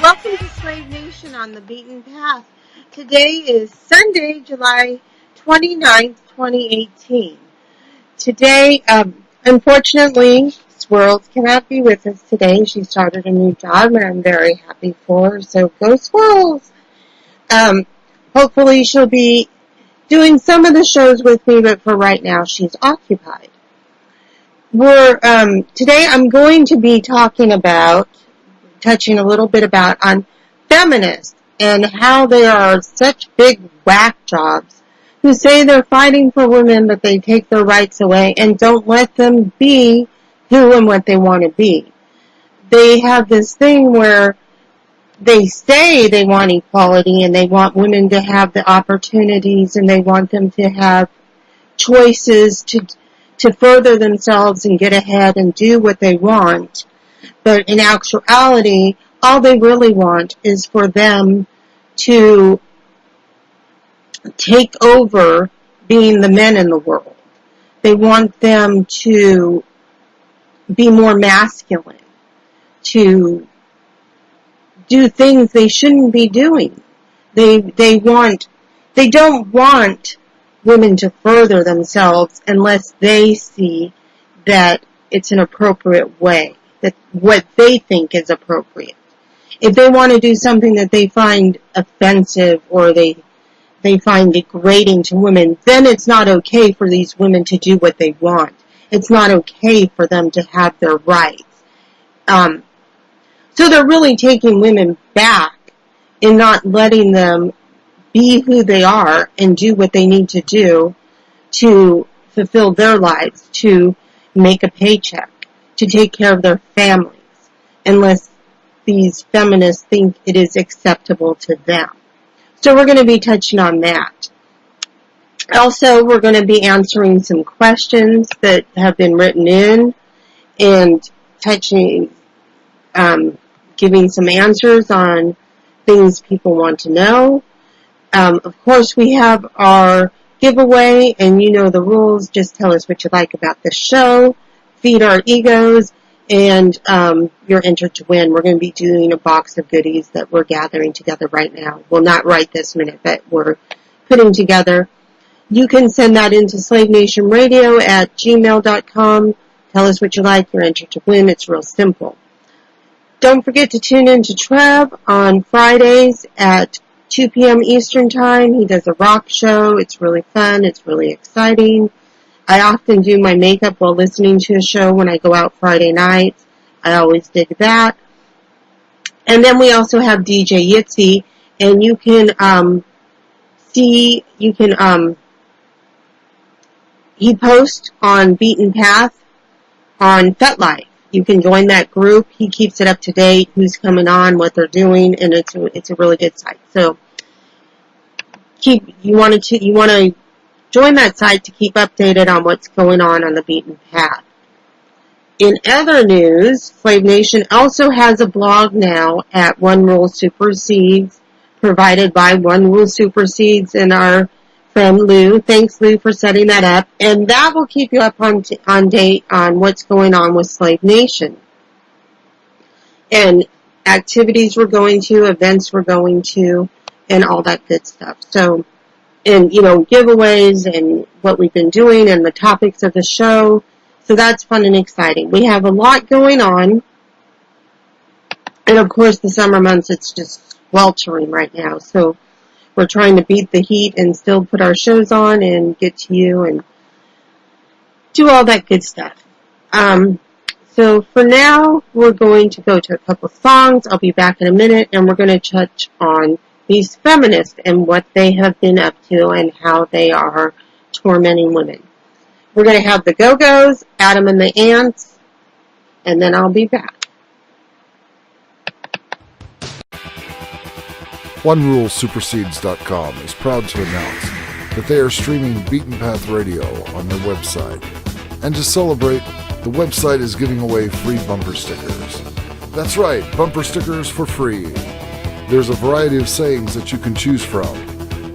Welcome to Slave Nation on the Beaten Path. Today is Sunday, July 29th, 2018. Today, unfortunately, Swirls cannot be with us today. She started a new job, and I'm very happy for her, so go Swirls! Hopefully she'll be doing some of the shows with me, but for right now, she's occupied. Today I'm going to be touching a little bit on feminists and how they are such big whack jobs who say they're fighting for women, but they take their rights away and don't let them be who and what they want to be. They have this thing where they say they want equality and they want women to have the opportunities and they want them to have choices to further themselves and get ahead and do what they want. But in actuality, all they really want is for them to take over being the men in the world. They want them to be more masculine, to do things they shouldn't be doing. They don't want women to further themselves unless they see that it's an appropriate way, that what they think is appropriate. If they want to do something that they find offensive or they find degrading to women, then it's not okay for these women to do what they want. It's not okay for them to have their rights. So they're really taking women back and not letting them be who they are and do what they need to do to fulfill their lives, to make a paycheck, to take care of their families, unless these feminists think it is acceptable to them. So we're going to be touching on that. Also, we're going to be answering some questions that have been written in and giving some answers on things people want to know. Of course, we have our giveaway, and you know the rules. Just tell us what you like about the show, feed our egos, and you're entered to win. We're going to be doing a box of goodies that we're gathering together right now. Well, not right this minute, but we're putting together. You can send that into slavenationradio@gmail.com. Tell us what you like. You're entered to win. It's real simple. Don't forget to tune in to Trev on Fridays at 2 p.m. Eastern Time. He does a rock show. It's really fun. It's really exciting. I often do my makeup while listening to a show when I go out Friday nights. I always dig that. And then we also have DJ Yitzy, and you can he posts on Beaten Path on FetLife. You can join that group. He keeps it up to date, who's coming on, what they're doing, and it's a really good site. So you want to join that site to keep updated on what's going on the Beaten Path. In other news, Slave Nation also has a blog now at One Rule Supersedes, provided by One Rule Supersedes and our friend Lou. Thanks, Lou, for setting that up. And that will keep you up on date on what's going on with Slave Nation. And activities we're going to, events we're going to, and all that good stuff. So, and, giveaways and what we've been doing and the topics of the show. So that's fun and exciting. We have a lot going on. And, of course, the summer months, it's just sweltering right now. So we're trying to beat the heat and still put our shows on and get to you and do all that good stuff. So for now, we're going to go to a couple of songs. I'll be back in a minute, and we're going to touch on these feminists and what they have been up to and how they are tormenting women. We're going to have the Go-Go's, Adam and the Ants, and then I'll be back. OneRuleSupersedes.com is proud to announce that they are streaming Beaten Path Radio on their website. And to celebrate, the website is giving away free bumper stickers. That's right, bumper stickers for free. There's a variety of sayings that you can choose from.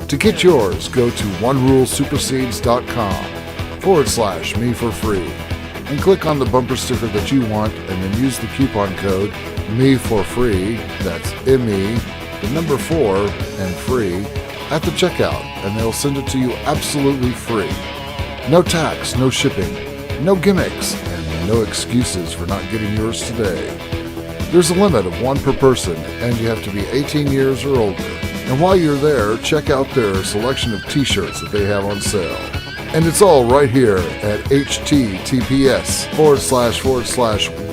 To get yours, go to OneRuleSupersedes.com/me for free and click on the bumper sticker that you want and then use the coupon code me for free, that's M-E, the number 4, and free, at the checkout, and they'll send it to you absolutely free. No tax, no shipping, no gimmicks, and no excuses for not getting yours today. There's a limit of 1 per person, and you have to be 18 years or older. And while you're there, check out their selection of t-shirts that they have on sale. And it's all right here at https://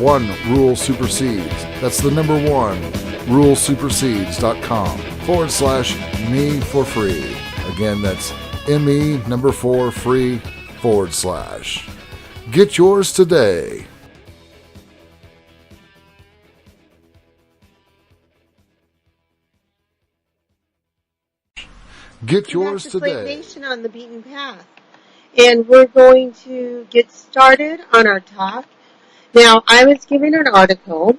1 Rule Supersedes. That's the number 1, rulesupersedes.com/ me for free. Again, that's ME number 4 free / Get yours today. Get yours today. Slave Nation on the Beaten Path. And we're going to get started on our talk. Now, I was given an article,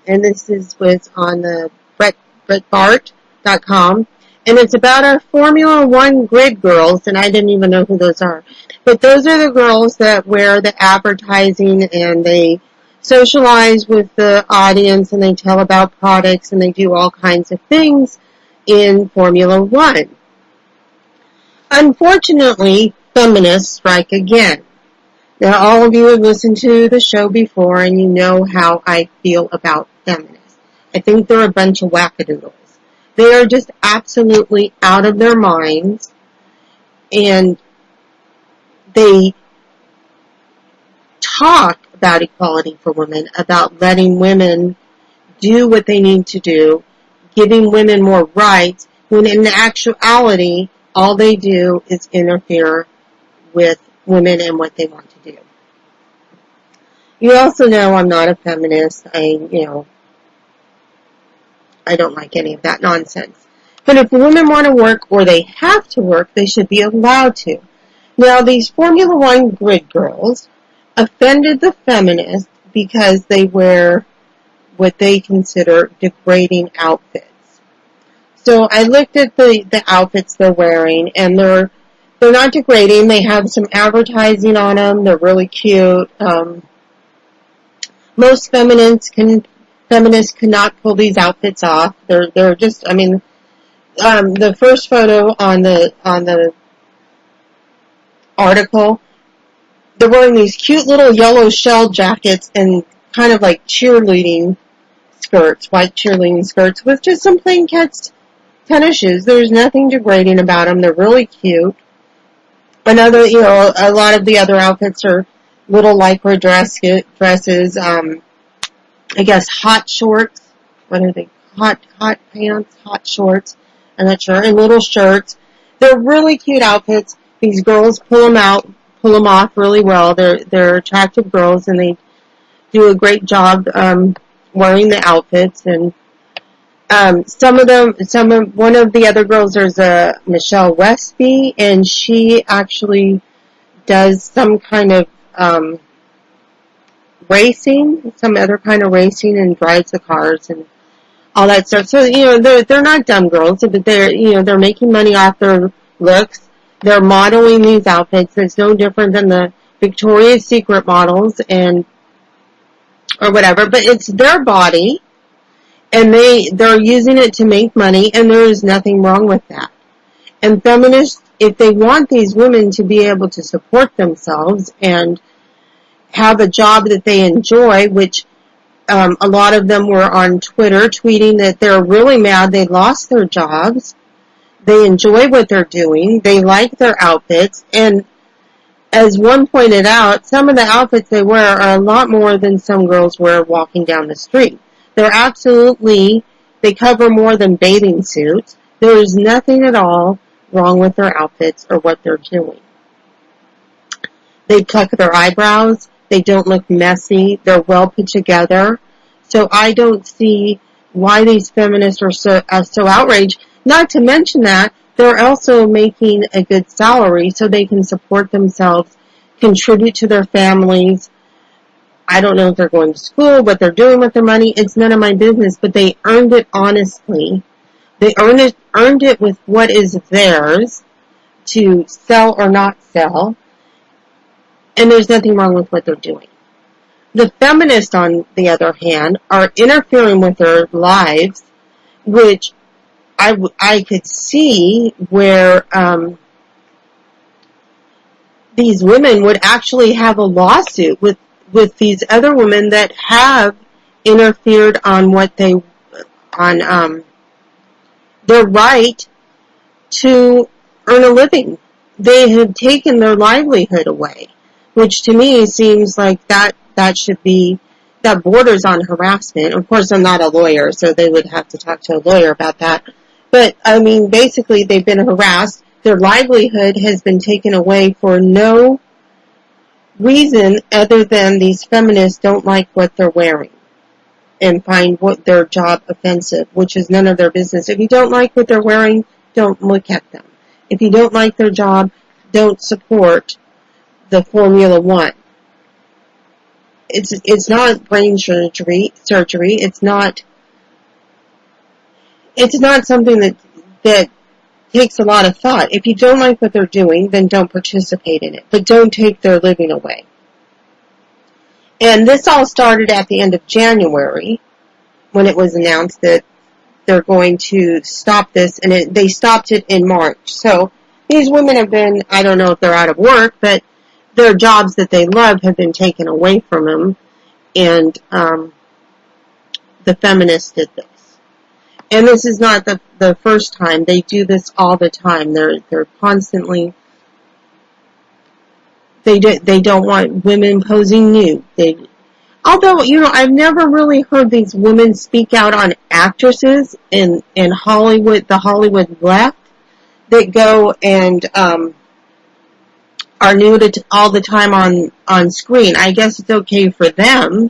and this was on the Breitbart.com, and it's about our Formula One grid girls, and I didn't even know who those are. But those are the girls that wear the advertising, and they socialize with the audience, and they tell about products, and they do all kinds of things in Formula One. Unfortunately, feminists strike again. Now, all of you have listened to the show before, and you know how I feel about feminists. I think they're a bunch of wackadoodles. They are just absolutely out of their minds, and they talk about equality for women, about letting women do what they need to do, giving women more rights, when in actuality, all they do is interfere with women and what they want to do. You also know I'm not a feminist. I don't like any of that nonsense. But if women want to work or they have to work, they should be allowed to. Now, these Formula One grid girls offended the feminists because they wear what they consider degrading outfits. So I looked at the outfits they're wearing, and they're not degrading. They have some advertising on them. They're really cute. Most feminists cannot pull these outfits off. They're just, the first photo on the article, they're wearing these cute little yellow shell jackets and kind of like cheerleading skirts, white cheerleading skirts with just some plain tennis shoes. There's nothing degrading about them. They're really cute. A lot of the other outfits are little lycra dresses, I guess hot shorts. What are they? Hot pants, hot shorts. I'm not sure. And little shirts. They're really cute outfits. These girls pull them off really well. They're attractive girls, and they do a great job wearing the outfits. And one of the other girls, there's a Michelle Westby, and she actually does some kind of racing, some other kind of racing, and drives the cars and all that stuff. So, they're not dumb girls, but they're making money off their looks. They're modeling these outfits. It's no different than the Victoria's Secret models or whatever, but it's their body, and they're using it to make money, and there is nothing wrong with that. And feminists, if they want these women to be able to support themselves and have a job that they enjoy, which a lot of them were on Twitter tweeting that they're really mad they lost their jobs. They enjoy what they're doing. They like their outfits. And as one pointed out, some of the outfits they wear are a lot more than some girls wear walking down the street. They cover more than bathing suits. There is nothing at all wrong with their outfits or what they're doing. They pluck their eyebrows. They don't look messy. They're well put together. So I don't see why these feminists are so outraged. Not to mention that they're also making a good salary so they can support themselves, contribute to their families. I don't know if they're going to school, what they're doing with their money. It's none of my business, but they earned it honestly. They earned it with what is theirs to sell or not sell. And there's nothing wrong with what they're doing. The feminists, on the other hand, are interfering with their lives, which I could see where these women would actually have a lawsuit with these other women that have interfered on their right to earn a living. They have taken their livelihood away, which to me seems like that borders on harassment. Of course, I'm not a lawyer, so they would have to talk to a lawyer about that. But, I mean, basically they've been harassed. Their livelihood has been taken away for no reason other than these feminists don't like what they're wearing and find their job offensive, which is none of their business. If you don't like what they're wearing, don't look at them. If you don't like their job, don't support the Formula One. It's not brain surgery. It's not something that takes a lot of thought. If you don't like what they're doing, then don't participate in it. But don't take their living away. And this all started at the end of January when it was announced that they're going to stop this, and they stopped it in March. So these women have been, I don't know if they're out of work, but their jobs that they love have been taken away from them, and the feminists did this. And this is not the first time. They do this all the time. They're constantly, they don't want women posing nude. Although, I've never really heard these women speak out on actresses in Hollywood, the Hollywood left, that go and are nude all the time on screen. I guess it's okay for them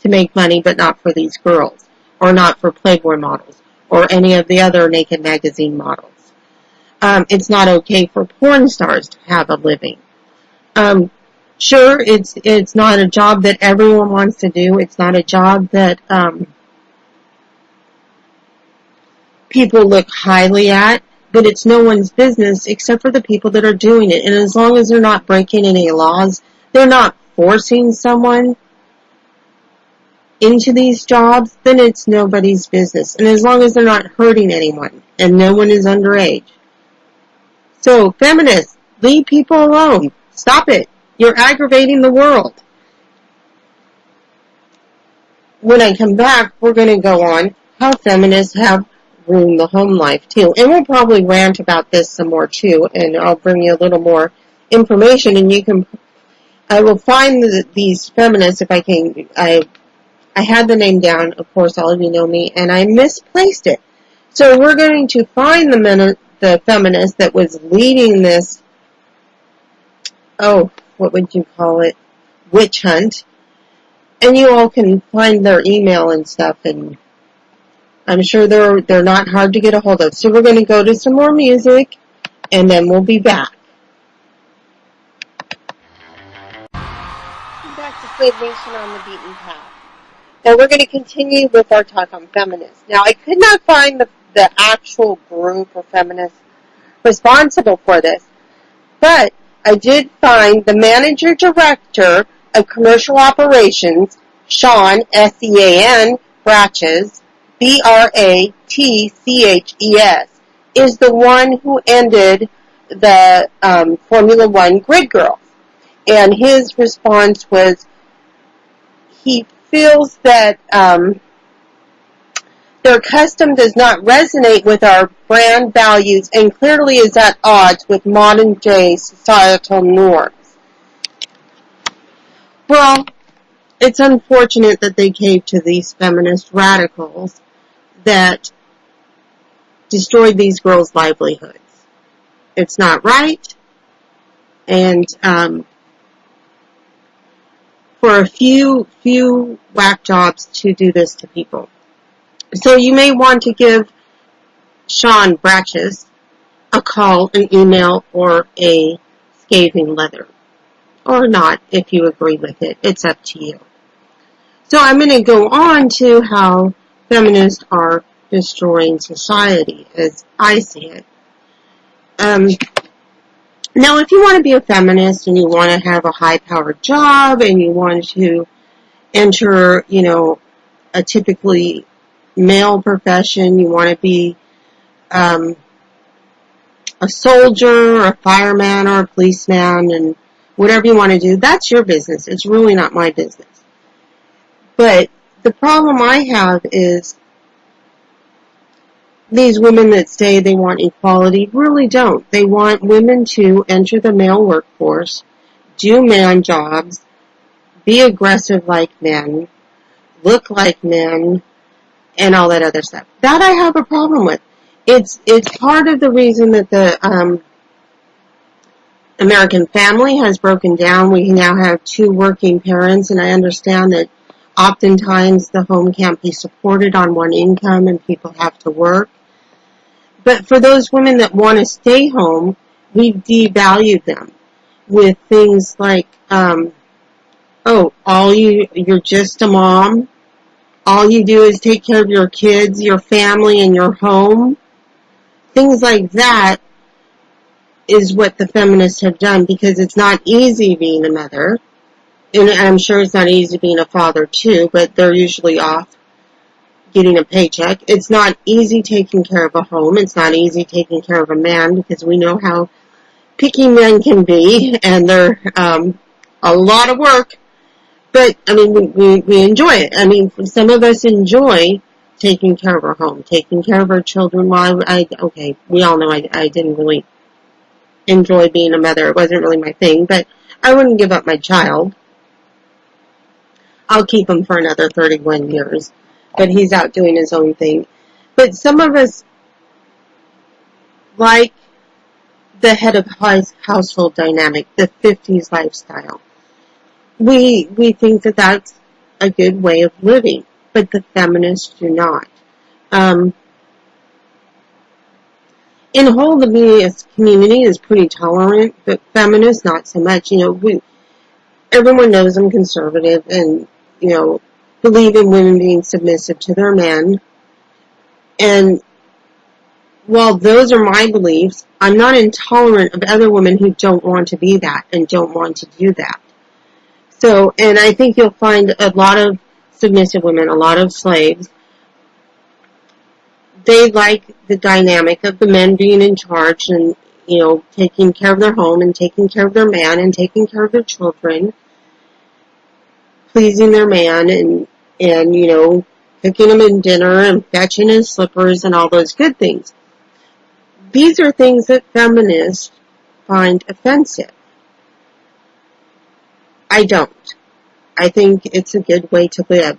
to make money, but not for these girls, or not for Playboy models, or any of the other naked magazine models. It's not okay for porn stars to have a living. Sure, it's not a job that everyone wants to do. It's not a job that people look highly at, but it's no one's business except for the people that are doing it. And as long as they're not breaking any laws, they're not forcing someone into these jobs, then it's nobody's business. And as long as they're not hurting anyone, and no one is underage. So, feminists, leave people alone. Stop it. You're aggravating the world. When I come back, we're going to go on how feminists have ruined the home life, too. And we'll probably rant about this some more, too, and I'll bring you a little more information, and I will find these feminists, if I can. I had the name down, of course, all of you know me, and I misplaced it. So we're going to find the feminist that was leading this, what would you call it, witch hunt. And you all can find their email and stuff, and I'm sure they're not hard to get a hold of. So we're going to go to some more music, and then we'll be back. Back to Slave Nation on the Beaten Path. Now we're going to continue with our talk on feminists. Now I could not find the actual group of feminists responsible for this, but I did find the manager director of commercial operations, Sean, S-E-A-N, Bratches, B-R-A-T-C-H-E-S, is the one who ended the Formula One grid girls. And his response was, he feels that their custom does not resonate with our brand values and clearly is at odds with modern-day societal norms. Well, it's unfortunate that they caved to these feminist radicals that destroyed these girls' livelihoods. It's not right, and for a few whack jobs to do this to people. So you may want to give Sean Bratches a call, an email, or a scathing letter. Or not, if you agree with it. It's up to you. So I'm going to go on to how feminists are destroying society, as I see it. Now, if you want to be a feminist and you want to have a high-powered job and you want to enter, a typically male profession. You want to be a soldier or a fireman or a policeman, and whatever you want to do, that's your business. It's really not my business. But the problem I have is these women that say they want equality really don't. They want women to enter the male workforce, do man jobs, be aggressive like men, look like men, and all that other stuff. That I have a problem with. It's part of the reason that the American family has broken down. We now have 2 working parents, and I understand that oftentimes the home can't be supported on one income and people have to work. But for those women that want to stay home, we've devalued them with things like, you're just a mom. All you do is take care of your kids, your family, and your home. Things like that is what the feminists have done, because it's not easy being a mother. And I'm sure it's not easy being a father too, but they're usually off getting a paycheck. It's not easy taking care of a home. It's not easy taking care of a man, because we know how picky men can be, and they're a lot of work. But, we enjoy it. Some of us enjoy taking care of our home, taking care of our children. Well, we all know I didn't really enjoy being a mother. It wasn't really my thing, but I wouldn't give up my child. I'll keep him for another 31 years, but he's out doing his own thing. But some of us like the head of household dynamic, the 50s lifestyle. We think that that's a good way of living, but the feminists do not. In whole, the feminist community is pretty tolerant, but feminists not so much. Everyone knows I'm conservative and, believe in women being submissive to their men. And while those are my beliefs, I'm not intolerant of other women who don't want to be that and don't want to do that. So, and I think you'll find a lot of submissive women, a lot of slaves, they like the dynamic of the men being in charge and, taking care of their home and taking care of their man and taking care of their children, pleasing their man and cooking him in dinner and fetching his slippers and all those good things. These are things that feminists find offensive. I don't. I think it's a good way to live.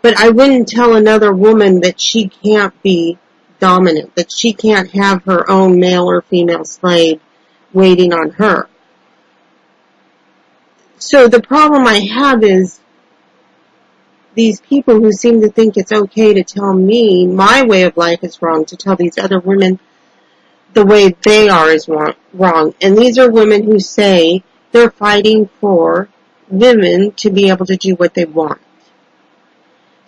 But I wouldn't tell another woman that she can't be dominant, that she can't have her own male or female slave waiting on her. So the problem I have is these people who seem to think it's okay to tell me my way of life is wrong, to tell these other women the way they are is wrong. And these are women who say they're fighting for women to be able to do what they want.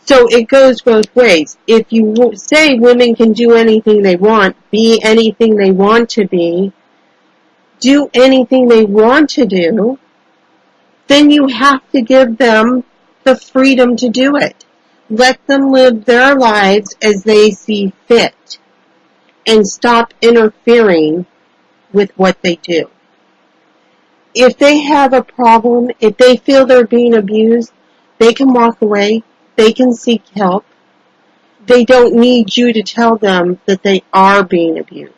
So it goes both ways. If you say women can do anything they want, be anything they want to be, do anything they want to do, then you have to give them the freedom to do it. Let them live their lives as they see fit and stop interfering with what they do. If they have a problem, if they feel they're being abused, they can walk away. They can seek help. They don't need you to tell them that they are being abused,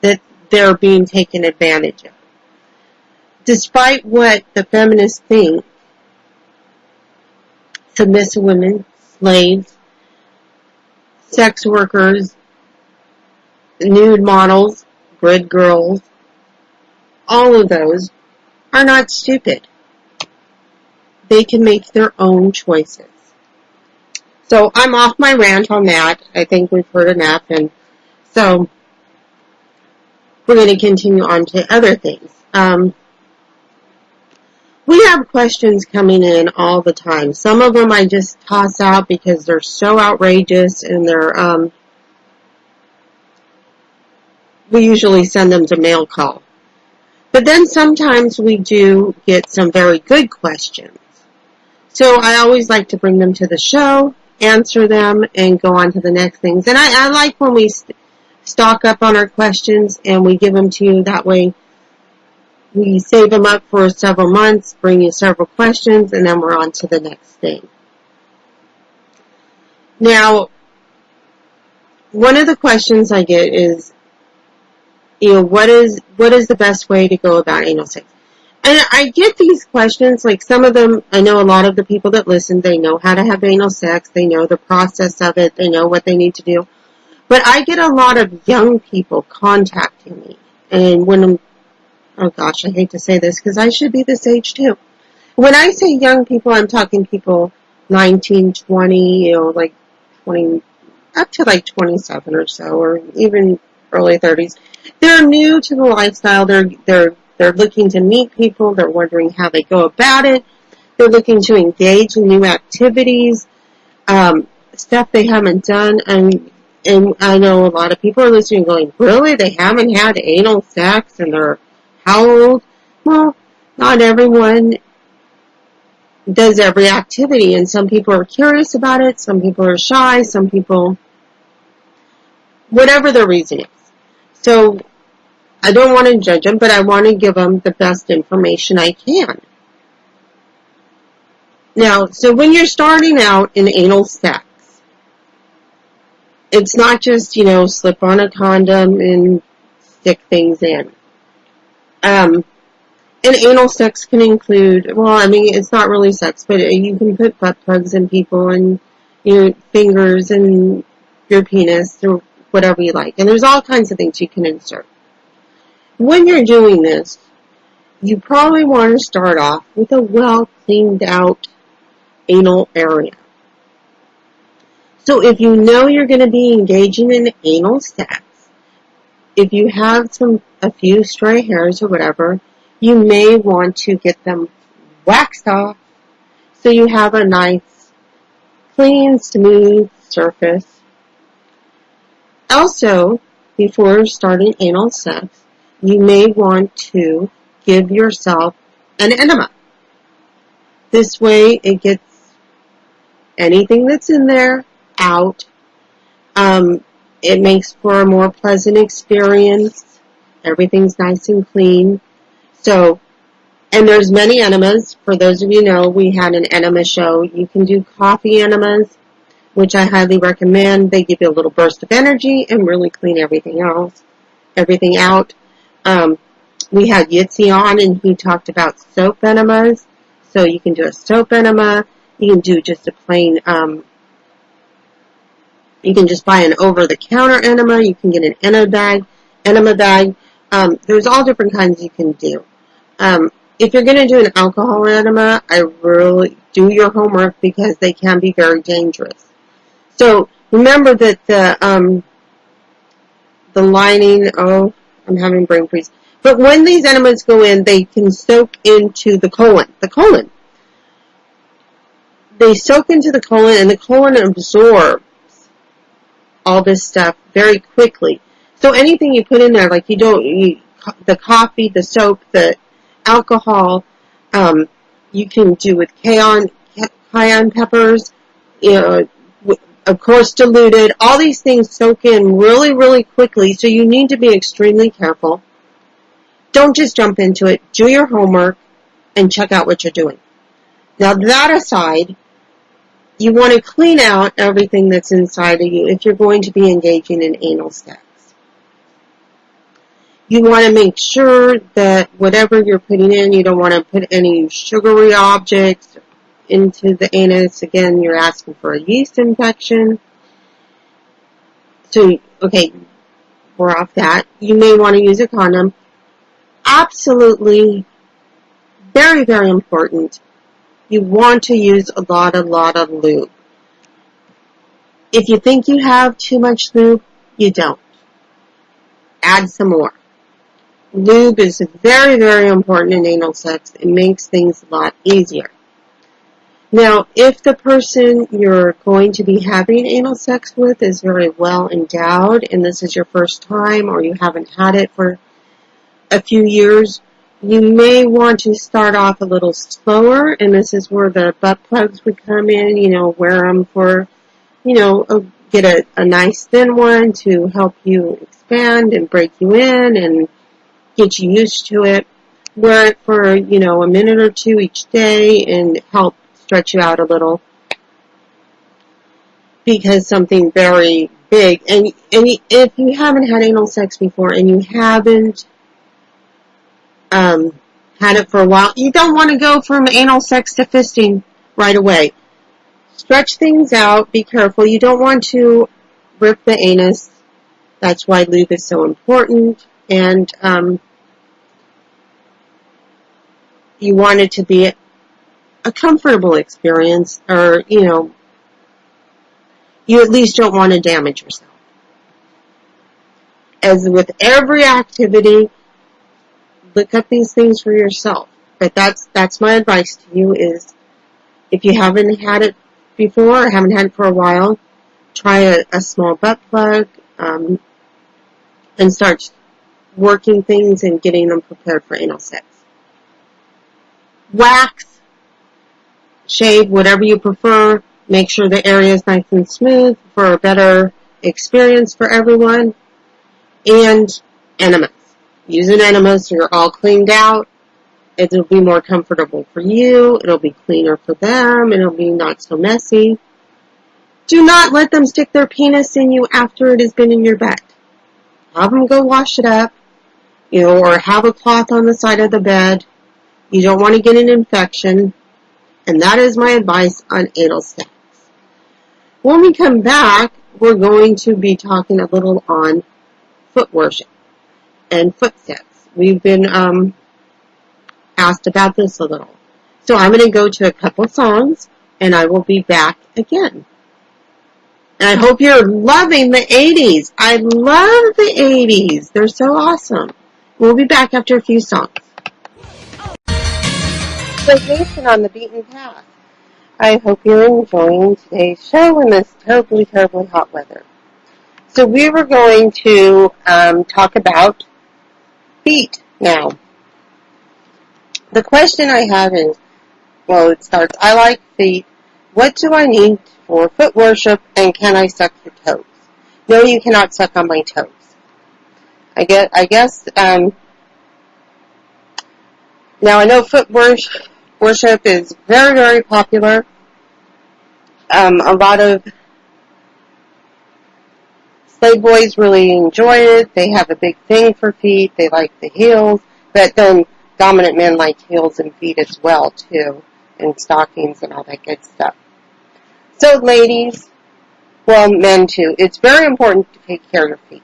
that they're being taken advantage of. Despite what the feminists think, submissive women, slaves, sex workers, nude models, grid girls, all of those are not stupid. They can make their own choices. So I'm off my rant on that. I think we've heard enough. And so we're going to continue on to other things. We have questions coming in all the time. Some of them I just toss out because they're so outrageous and they're, we usually send them to mail call. But then sometimes we do get some very good questions. So I always like to bring them to the show, answer them, and go on to the next things. And I like when we stock up on our questions and we give them to you. That way we save them up for several months, bring you several questions, and then we're on to the next thing. Now, one of the questions I get is, what is the best way to go about anal sex? And I get these questions, like some of them, I know a lot of the people that listen, they know how to have anal sex, they know the process of it, they know what they need to do. But I get a lot of young people contacting me. And when oh gosh, I hate to say this because I should be this age too. When I say young people, I'm talking people 19, 20, like 20, up to like 27 or so, or even early 30s. They're new to the lifestyle. They're looking to meet people. They're wondering how they go about it. They're looking to engage in new activities, stuff they haven't done. And I know a lot of people are listening going, really? They haven't had anal sex and they're how old? Well, not everyone does every activity, and some people are curious about it, some people are shy, some people, whatever the reason is. So I don't want to judge them, but I want to give them the best information I can. Now, so when you're starting out in anal sex, it's not just, slip on a condom and stick things in. And anal sex can include, it's not really sex, but you can put butt plugs in people and your fingers and your penis or whatever you like. And there's all kinds of things you can insert. When you're doing this, you probably want to start off with a well cleaned out anal area. So if you know you're going to be engaging in anal sex, if you have a few stray hairs or whatever, you may want to get them waxed off so you have a nice, clean, smooth surface. Also, before starting anal sex, you may want to give yourself an enema. This way it gets anything that's in there out. It makes for a more pleasant experience. Everything's nice and clean. So, and there's many enemas. For those of you know, we had an enema show. You can do coffee enemas, which I highly recommend. They give you a little burst of energy and really clean everything out. We had Yitzi on, and he talked about soap enemas. So you can do a soap enema. You can do just a plain, you can just buy an over-the-counter enema. You can get an enema bag. There's all different kinds you can do. If you're going to do an alcohol enema, I really do your homework because they can be very dangerous. So remember that the lining, I'm having brain freeze. But when these enemas go in, they can soak into the colon. They soak into the colon, and the colon absorbs all this stuff very quickly. So anything you put in there, like the coffee, the soap, the alcohol, you can do with cayenne peppers, of course diluted. All these things soak in really, really quickly, so you need to be extremely careful. Don't just jump into it. Do your homework and check out what you're doing. Now, that aside, you want to clean out everything that's inside of you if you're going to be engaging in anal sex. You want to make sure that whatever you're putting in, you don't want to put any sugary objects into the anus. Again, you're asking for a yeast infection. So, okay, we're off that. You may want to use a condom. Absolutely, very, very important. You want to use a lot of lube. If you think you have too much lube, you don't. Add some more. Lube is very, very important in anal sex. It makes things a lot easier. Now, if the person you're going to be having anal sex with is very well endowed, and this is your first time, or you haven't had it for a few years, You may want to start off a little slower, and this is where the butt plugs would come in. Wear them for, get a nice thin one to help you expand and break you in and get you used to it. Wear it for, a minute or two each day and help stretch you out a little. Because something very big, and if you haven't had anal sex before and you haven't had it for a while, you don't want to go from anal sex to fisting right away. Stretch things out. Be careful. You don't want to rip the anus. That's why lube is so important. And you want it to be a comfortable experience, or, you at least don't want to damage yourself. As with every activity, look up these things for yourself. But that's my advice to you is, if you haven't had it before or haven't had it for a while, try a small butt plug and start working things and getting them prepared for anal sex. Wax, shave, whatever you prefer. Make sure the area is nice and smooth for a better experience for everyone. And enemas. Use an enema so you're all cleaned out. It'll be more comfortable for you. It'll be cleaner for them. It'll be not so messy. Do not let them stick their penis in you after it has been in your butt. Have them go wash it up, or have a cloth on the side of the bed. You don't want to get an infection. And that is my advice on anal sex. When we come back, we're going to be talking a little on foot worship and foot sex. We've been asked about this a little. So I'm going to go to a couple songs, and I will be back again. And I hope you're loving the 80s. I love the 80s. They're so awesome. We'll be back after a few songs. Vacation on the beaten path. I hope you're enjoying today's show in this terribly, terribly hot weather. So we were going to talk about feet now. The question I have is, it starts, I like feet. What do I need for foot worship, and can I suck your toes? No, you cannot suck on my toes. I guess, now I know foot worship is very, very popular. A lot of slave boys really enjoy it. They have a big thing for feet. They like the heels. But then dominant men like heels and feet as well, too. And stockings and all that good stuff. So ladies, men too, it's very important to take care of your feet.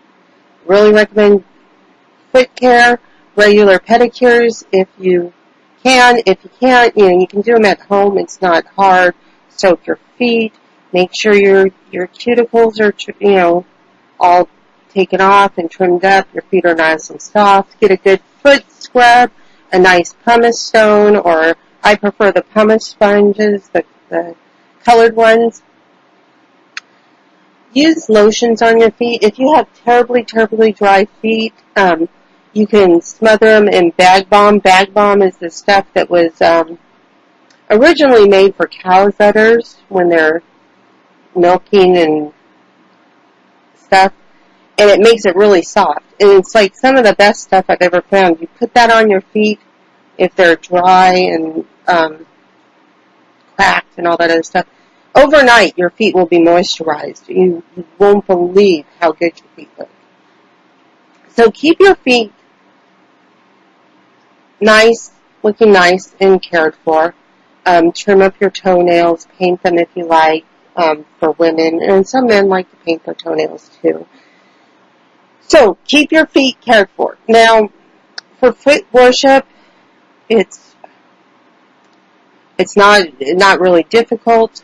Really recommend foot care, regular pedicures if you can. If you can't, you can do them at home. It's not hard. Soak your feet. Make sure your cuticles are, all taken off and trimmed up. Your feet are nice and soft. Get a good foot scrub, a nice pumice stone, or I prefer the pumice sponges, the colored ones. Use lotions on your feet. If you have terribly, terribly dry feet, you can smother them in Bag Balm. Bag Balm is the stuff that was originally made for cows' udders when they're milking and stuff, and it makes it really soft. And it's like some of the best stuff I've ever found. You put that on your feet if they're dry and cracked and all that other stuff. Overnight, your feet will be moisturized. You won't believe how good your feet look. So keep your feet nice, looking nice and cared for. Trim up your toenails, paint them if you like, for women, and some men like to paint their toenails too. So keep your feet cared for. Now, for foot worship, it's not really difficult.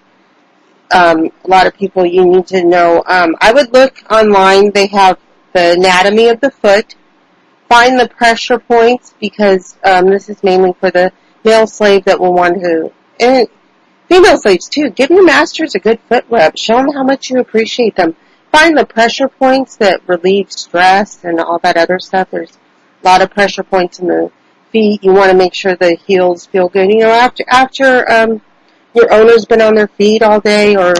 A lot of people, you need to know. I would look online. They have the anatomy of the foot. Find the pressure points, because this is mainly for the male slave that will want to, and female slaves too. Give your masters a good foot rub. Show them how much you appreciate them. Find the pressure points that relieve stress and all that other stuff. There's a lot of pressure points in the feet, you want to make sure the heels feel good. After your owner's been on their feet all day or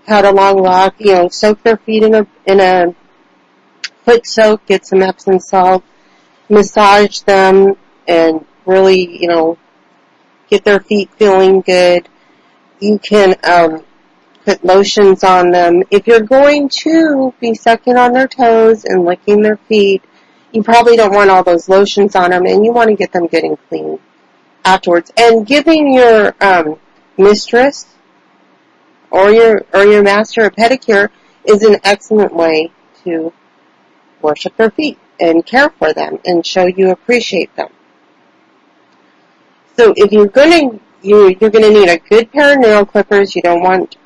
had a long walk, soak their feet in a foot soak, get some Epsom salt, massage them, and really, get their feet feeling good. You can put lotions on them. If you're going to be sucking on their toes and licking their feet, you probably don't want all those lotions on them, and you want to get them getting clean afterwards. And giving your mistress or your master a pedicure is an excellent way to worship their feet and care for them and show you appreciate them. So if you're going to need a good pair of nail clippers. You don't want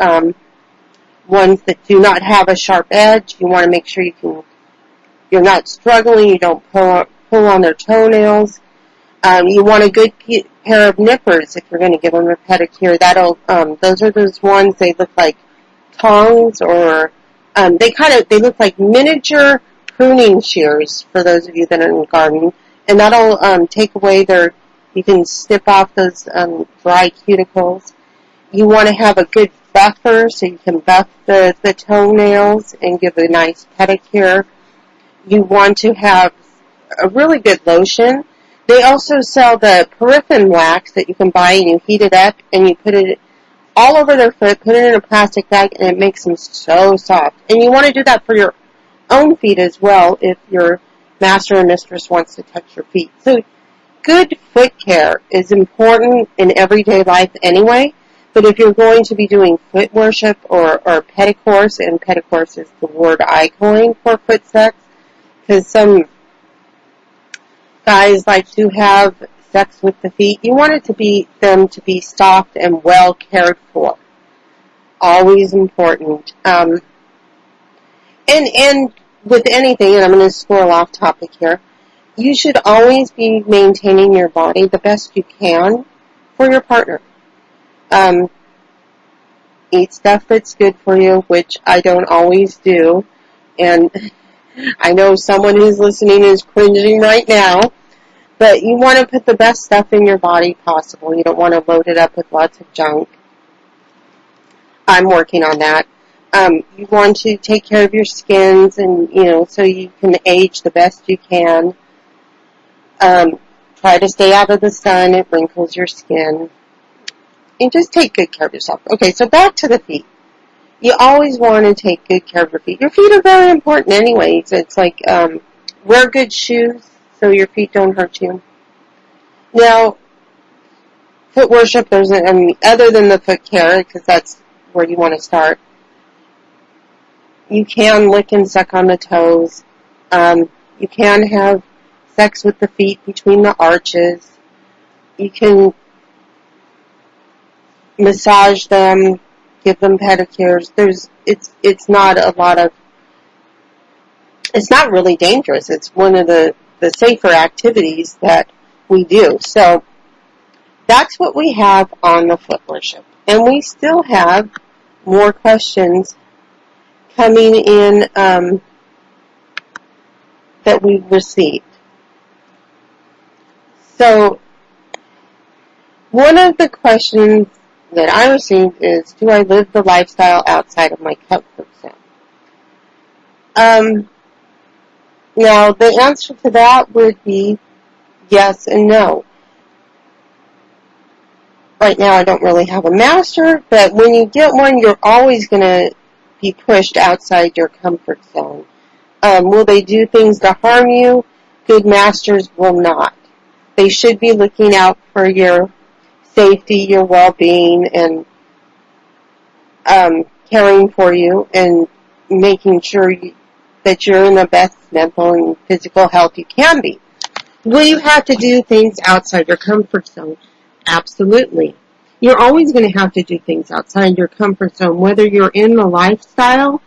ones that do not have a sharp edge. You want to make sure you're not struggling. You don't pull on their toenails. You want a good pair of nippers if you're going to give them a pedicure. Those are those ones. They look like tongs, or they look like miniature pruning shears for those of you that are in gardening, and that'll take away you can snip off those dry cuticles. You want to have a good buffer so you can buff the toenails and give a nice pedicure. You want to have a really good lotion. They also sell the paraffin wax that you can buy, and you heat it up and you put it all over their foot, put it in a plastic bag, and it makes them so soft. And you want to do that for your own feet as well if your master or mistress wants to touch your feet. So good foot care is important in everyday life anyway, but if you're going to be doing foot worship or pedicures, and pedicures is the word I coined for foot sex, because some guys like to have sex with the feet, you want them to be soft and well cared for. Always important. And with anything, and I'm going to squirrel off topic here, you should always be maintaining your body the best you can for your partner. Eat stuff that's good for you, which I don't always do. And I know someone who's listening is cringing right now. But you want to put the best stuff in your body possible. You don't want to load it up with lots of junk. I'm working on that. You want to take care of your skins, and so you can age the best you can. Try to stay out of the sun. It wrinkles your skin. And just take good care of yourself. Okay, so back to the feet. You always want to take good care of your feet. Your feet are very important anyways. It's like wear good shoes so your feet don't hurt you. Now, foot worship, other than the foot care, because that's where you want to start, you can lick and suck on the toes. You can have sex with the feet between the arches. You can massage them, give them pedicures. It's not really dangerous. It's one of the safer activities that we do. So that's what we have on the foot worship. And we still have more questions coming in that we've received. So one of the questions that I received is, do I live the lifestyle outside of my comfort zone? Now, the answer to that would be yes and no. Right now, I don't really have a master, but when you get one, you're always going to be pushed outside your comfort zone. Will they do things to harm you? Good masters will not. They should be looking out for your safety, your well-being, and caring for you and making sure that you're in the best mental and physical health you can be. Will you have to do things outside your comfort zone? Absolutely. You're always going to have to do things outside your comfort zone, whether you're in the lifestyle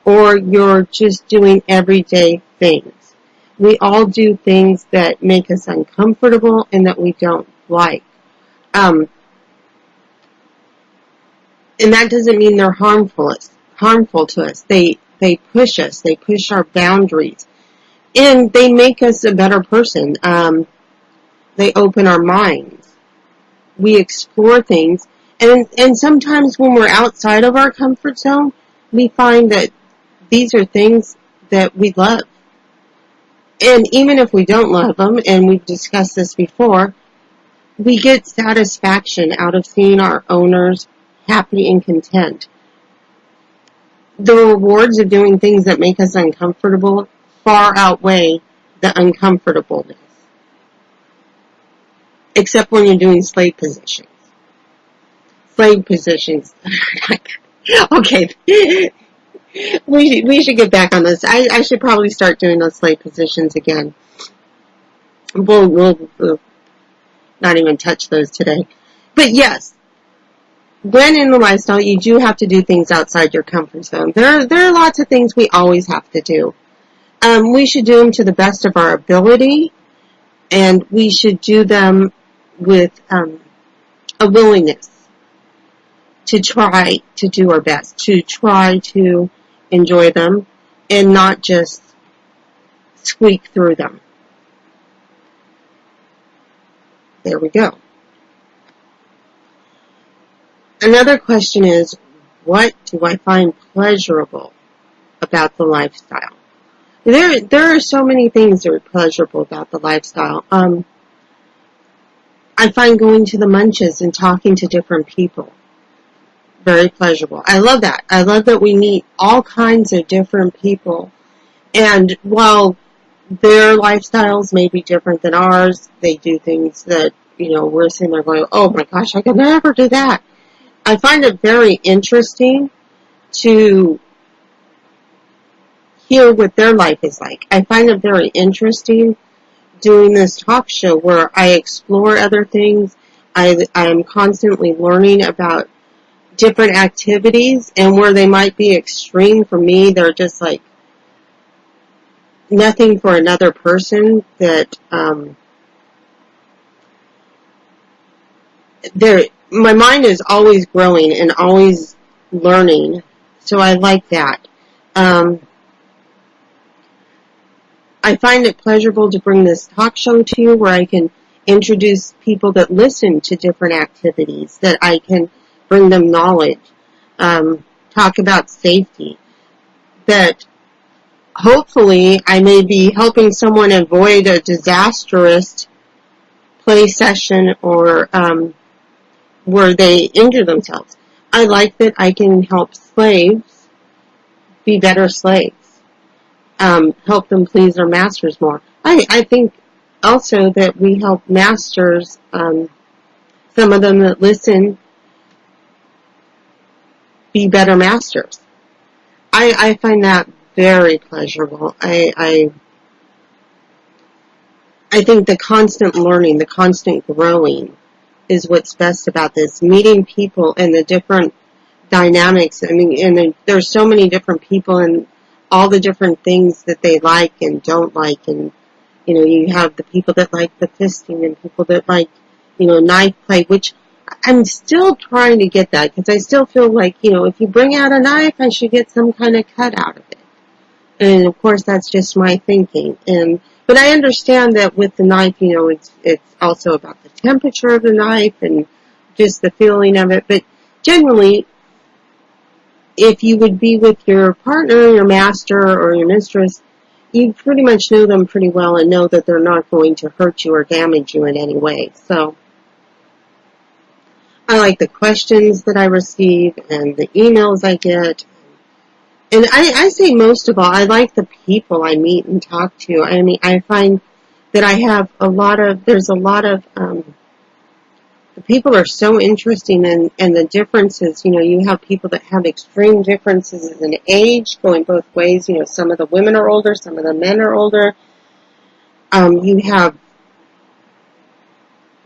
or you're just doing everyday things. We all do things that make us uncomfortable and that we don't like. And that doesn't mean they're harmful to us. They push us. They push our boundaries. And they make us a better person. They open our minds. We explore things. And sometimes when we're outside of our comfort zone, we find that these are things that we love. And even if we don't love them, and we've discussed this before, we get satisfaction out of seeing our owners happy and content. The rewards of doing things that make us uncomfortable far outweigh the uncomfortableness. Except when you're doing slave positions. Slave positions. Okay. We should get back on this. I should probably start doing those slave positions again. We'll not even touch those today. But yes, when in the lifestyle, you do have to do things outside your comfort zone. There are lots of things we always have to do. We should do them to the best of our ability, and we should do them with a willingness to try to do our best, to try to enjoy them, and not just squeak through them. There we go. Another question is, what do I find pleasurable about the lifestyle? There are so many things that are pleasurable about the lifestyle. I find going to the munches and talking to different people very pleasurable. I love that. I love that we meet all kinds of different people. And while their lifestyles may be different than ours, they do things that, we're sitting there going, oh my gosh, I could never do that. I find it very interesting to hear what their life is like. I find it very interesting doing this talk show where I explore other things. I'm constantly learning about different activities, and where they might be extreme for me, they're just like nothing for another person. That my mind is always growing and always learning, so I like that. I find it pleasurable to bring this talk show to you where I can introduce people that listen to different activities, that I can bring them knowledge, talk about safety, that hopefully I may be helping someone avoid a disastrous play session or where they injure themselves. I like that I can help slaves be better slaves. Help them please their masters more. I think also that we help masters, some of them that listen, be better masters. I find that very pleasurable. I think the constant learning, the constant growing is what's best about this. Meeting people and the different dynamics. I mean, and there's so many different people and all the different things that they like and don't like. And, you have the people that like the fisting and people that like, knife play, which I'm still trying to get that because I still feel like, if you bring out a knife, I should get some kind of cut out of it. And of course, that's just my thinking. But I understand that with the knife, it's also about the temperature of the knife and just the feeling of it. But generally, if you would be with your partner, your master, or your mistress, you pretty much know them pretty well and know that they're not going to hurt you or damage you in any way. So I like the questions that I receive and the emails I get. And I say most of all, I like the people I meet and talk to. I mean, I find that there's a lot of, the people are so interesting and the differences, you have people that have extreme differences in age going both ways. Some of the women are older, some of the men are older. You have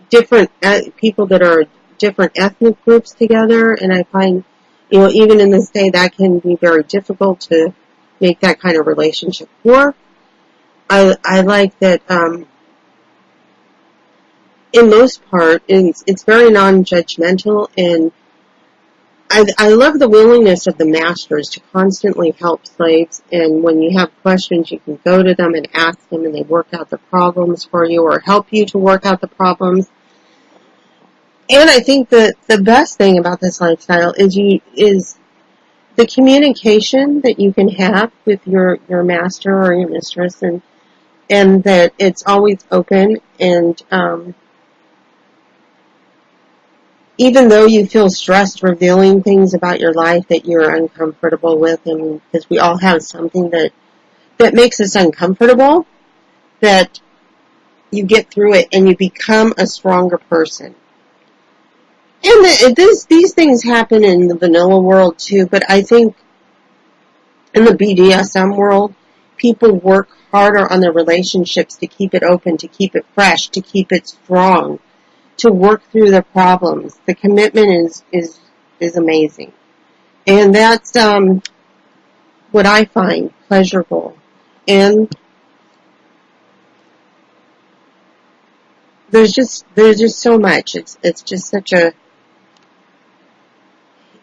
different people that are different ethnic groups together, and I find, even in this day, that can be very difficult to make that kind of relationship work. I like that, in most part, it's very non-judgmental, and I love the willingness of the masters to constantly help slaves, and when you have questions, you can go to them and ask them, and they work out the problems for you or help you to work out the problems. And I think that the best thing about this lifestyle is the communication that you can have with your master or your mistress, and that it's always open, and even though you feel stressed revealing things about your life that you're uncomfortable with, and because we all have something that makes us uncomfortable, that you get through it and you become a stronger person. And these things happen in the vanilla world too, but I think in the BDSM world, people work harder on their relationships to keep it open, to keep it fresh, to keep it strong, to work through the problems. The commitment is amazing. And that's what I find pleasurable. And there's just so much. It's just such a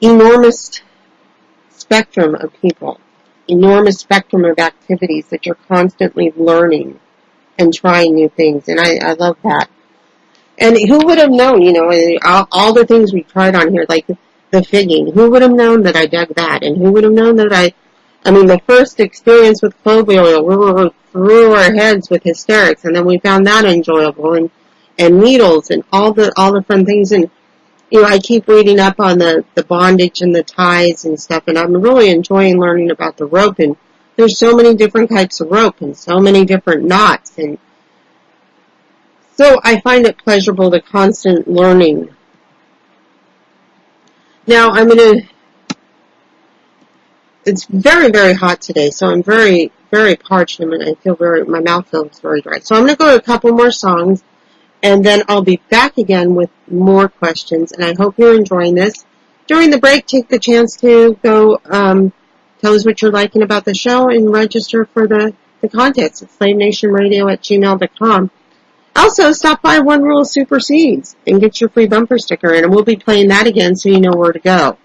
enormous spectrum of people, enormous spectrum of activities that you're constantly learning and trying new things. And I love that. And who would have known, all the things we tried on here, like the figging, who would have known that I dug that? And who would have known that the first experience with clover oil, we were through our heads with hysterics, and then we found that enjoyable, and needles, and all the fun things. And, I keep reading up on the bondage and the ties and stuff, and I'm really enjoying learning about the rope. And there's so many different types of rope and so many different knots, and so I find it pleasurable, the constant learning. Now it's very, very hot today, so I'm very, very parched, and my mouth feels very dry. So I'm going to go to a couple more songs, and then I'll be back again with more questions, and I hope you're enjoying this. During the break, take the chance to go tell us what you're liking about the show and register for the contest at slavenationradio@gmail.com. Also, stop by One Rule Supersedes and get your free bumper sticker, and we'll be playing that again so you know where to go.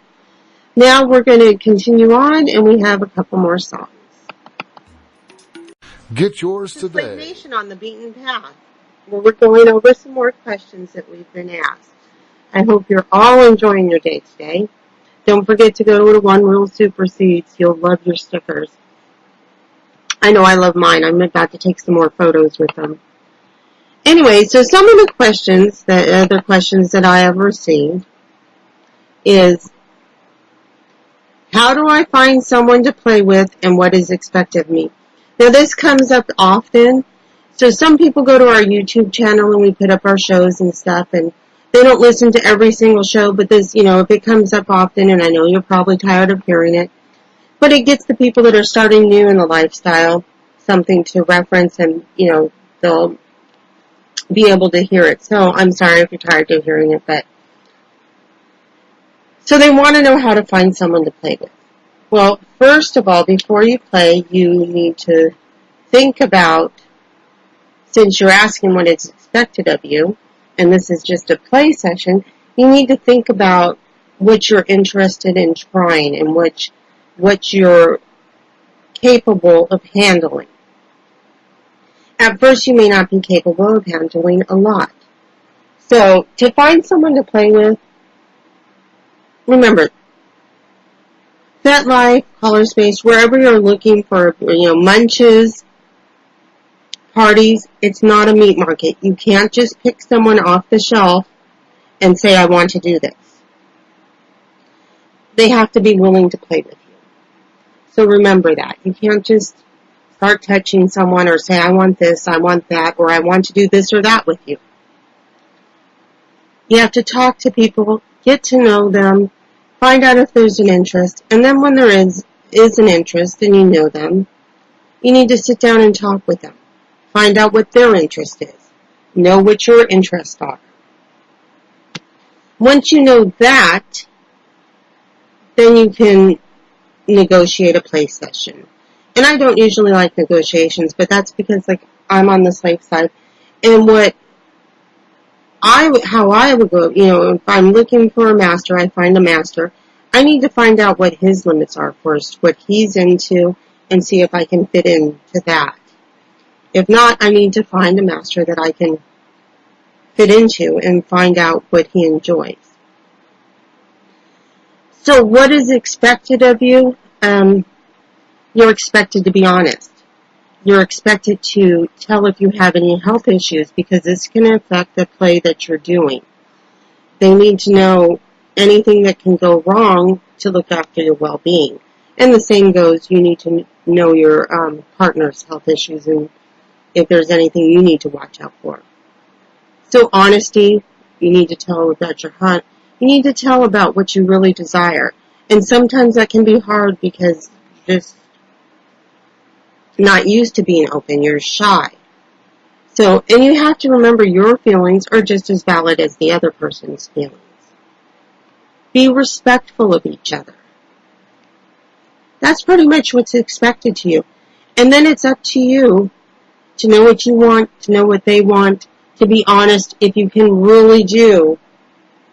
Now we're going to continue on, and we have a couple more songs. Get yours today. Slave Nation on the Beaten Path, where we're going over some more questions that we've been asked. I hope you're all enjoying your day today. Don't forget to go to One Rule Supersedes. You'll love your stickers. I know I love mine. I'm about to take some more photos with them. Anyway, so some of the other questions that I have received is, how do I find someone to play with, and what is expected of me? Now, this comes up often. So some people go to our YouTube channel and we put up our shows and stuff, and they don't listen to every single show, but this, if it comes up often, and I know you're probably tired of hearing it, but it gets the people that are starting new in the lifestyle something to reference, and, they'll be able to hear it. So I'm sorry if you're tired of hearing it, but so they want to know how to find someone to play with. Well, first of all, before you play, you need to think about, since you're asking what is expected of you, and this is just a play session, you need to think about what you're interested in trying and what you're capable of handling. At first, you may not be capable of handling a lot. So, to find someone to play with, remember, FetLife, Color Space, wherever you're looking for, munches, parties, it's not a meat market. You can't just pick someone off the shelf and say, I want to do this. They have to be willing to play with you. So remember that. You can't just start touching someone or say, I want this, I want that, or I want to do this or that with you. You have to talk to people, get to know them, find out if there's an interest, and then when there is an interest and you know them, you need to sit down and talk with them. Find out what their interest is. Know what your interests are. Once you know that, then you can negotiate a play session. And I don't usually like negotiations, but that's because, I'm on the slave side. And how I would go, if I'm looking for a master, I find a master. I need to find out what his limits are first, what he's into, and see if I can fit into that. If not, I need to find a master that I can fit into and find out what he enjoys. So what is expected of you? You're expected to be honest. You're expected to tell if you have any health issues, because this can affect the play that you're doing. They need to know anything that can go wrong to look after your well-being. And the same goes, you need to know your partner's health issues and if there's anything you need to watch out for. So honesty, you need to tell about your hunt. You need to tell about what you really desire. And sometimes that can be hard because you're just not used to being open. You're shy. So, and you have to remember your feelings are just as valid as the other person's feelings. Be respectful of each other. That's pretty much what's expected to you. And then it's up to you to know what you want, to know what they want, to be honest if you can really do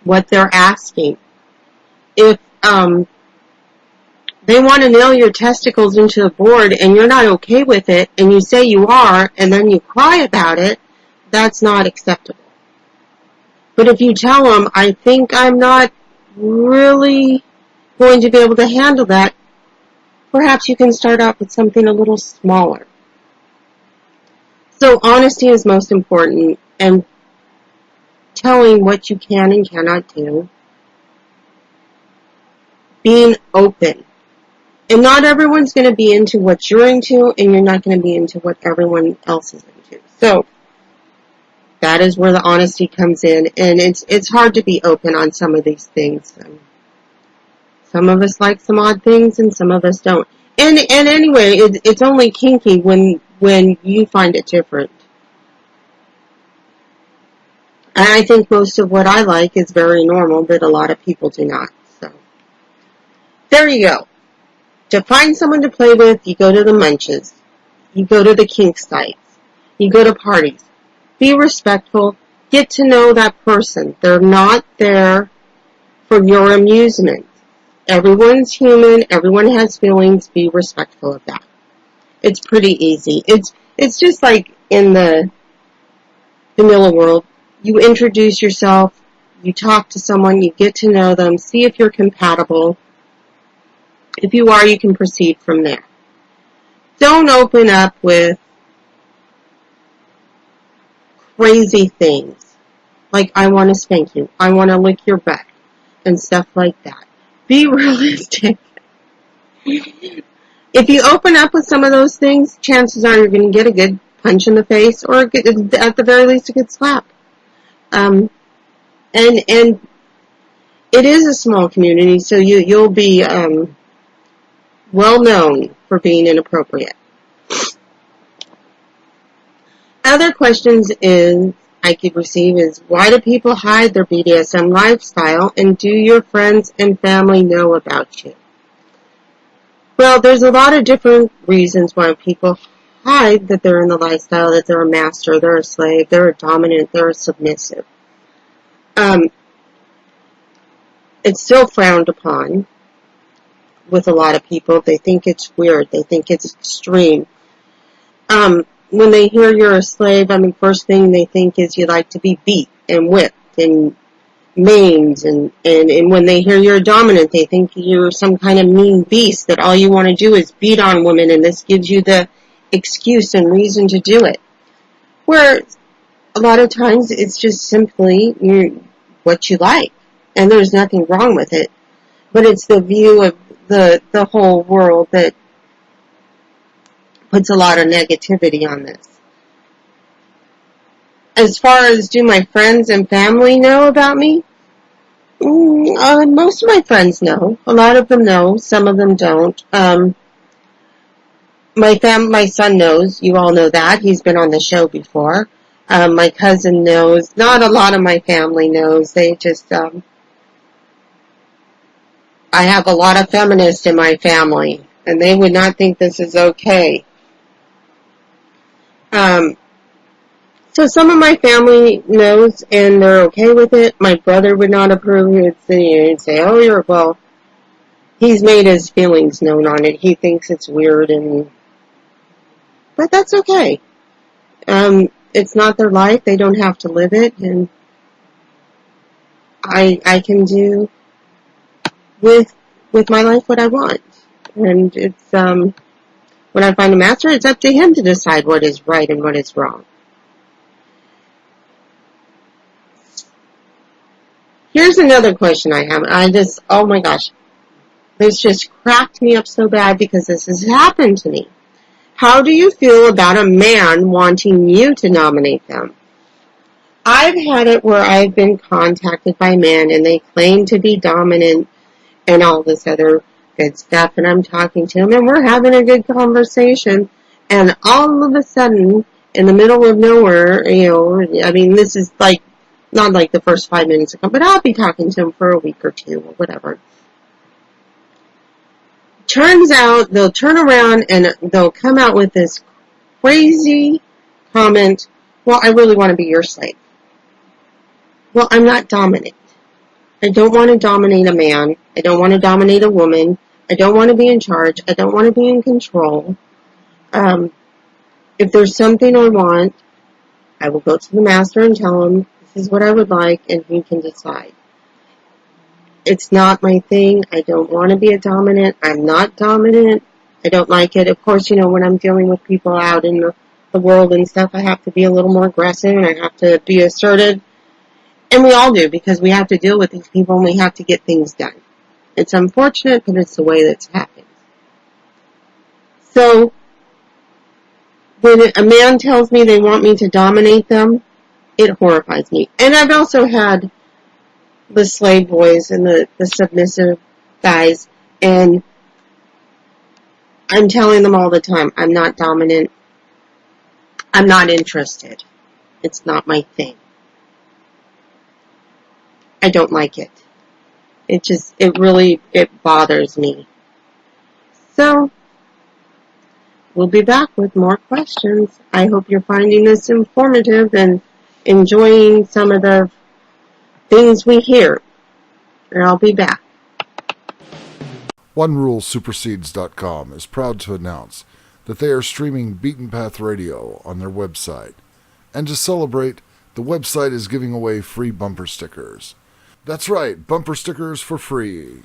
what they're asking. If they want to nail your testicles into the board and you're not okay with it, and you say you are, and then you cry about it, that's not acceptable. But if you tell them, I think I'm not really going to be able to handle that, perhaps you can start out with something a little smaller. So honesty is most important, and telling what you can and cannot do. Being open. And not everyone's going to be into what you're into, and you're not going to be into what everyone else is into. So that is where the honesty comes in, and it's hard to be open on some of these things. Some of us like some odd things, and some of us don't. And anyway, it's only kinky when you find it different. And I think most of what I like is very normal, but a lot of people do not. So there you go. To find someone to play with, you go to the munches. You go to the kink sites. You go to parties. Be respectful. Get to know that person. They're not there for your amusement. Everyone's human. Everyone has feelings. Be respectful of that. It's pretty easy. It's just like in the vanilla world. You introduce yourself. You talk to someone. You get to know them. See if you're compatible. If you are, you can proceed from there. Don't open up with crazy things like, I want to spank you, I want to lick your butt, and stuff like that. Be realistic. If you open up with some of those things, chances are you're going to get a good punch in the face, or at the very least a good slap. And it is a small community, so you'll be well known for being inappropriate. Other questions I could receive is, why do people hide their BDSM lifestyle, and do your friends and family know about you? Well, there's a lot of different reasons why people hide that they're in the lifestyle, that they're a master, they're a slave, they're a dominant, they're a submissive. It's still frowned upon with a lot of people. They think it's weird. They think it's extreme. When they hear you're a slave, first thing they think is you like to be beat and whipped and maimed. And when they hear you're dominant, they think you're some kind of mean beast, that all you want to do is beat on women, and this gives you the excuse and reason to do it. Where a lot of times it's just simply what you like, and there's nothing wrong with it. But it's the view of the whole world that puts a lot of negativity on this. As far as, do my friends and family know about me? Most of my friends know. A lot of them know. Some of them don't. My son knows. You all know that. He's been on the show before. My cousin knows. Not a lot of my family knows. They just, I have a lot of feminists in my family, and they would not think this is okay. So some of my family knows, and they're okay with it. My brother would not approve. He'd say, oh, he's made his feelings known on it. He thinks it's weird, but that's okay. It's not their life. They don't have to live it, and I can do with my life what I want. And it's when I find a master, it's up to him to decide what is right and what is wrong. Here's another question I have. Oh my gosh, this just cracked me up so bad because this has happened to me. How do you feel about a man wanting you to nominate them? I've had it where I've been contacted by men and they claim to be dominant and all this other good stuff, and I'm talking to them and we're having a good conversation, and all of a sudden, in the middle of nowhere, this is like, not like the first 5 minutes ago, but I'll be talking to them for a week or two or whatever. Turns out they'll turn around and they'll come out with this crazy comment, well, I really want to be your slave. Well, I'm not dominant. I don't want to dominate a man. I don't want to dominate a woman. I don't want to be in charge. I don't want to be in control. If there's something I want, I will go to the master and tell him this is what I would like, and he can decide. It's not my thing. I don't want to be a dominant. I'm not dominant. I don't like it. Of course, when I'm dealing with people out in the world and stuff, I have to be a little more aggressive and I have to be assertive. And we all do, because we have to deal with these people and we have to get things done. It's unfortunate, but it's the way that's happened. So, when a man tells me they want me to dominate them, it horrifies me. And I've also had the slave boys and the submissive guys, and I'm telling them all the time, I'm not dominant. I'm not interested. It's not my thing. I don't like it. It bothers me. So, we'll be back with more questions. I hope you're finding this informative and enjoying some of the things we hear. And I'll be back. OneRuleSupersedes.com is proud to announce that they are streaming Beaten Path Radio on their website. And to celebrate, the website is giving away free bumper stickers. That's right, bumper stickers for free.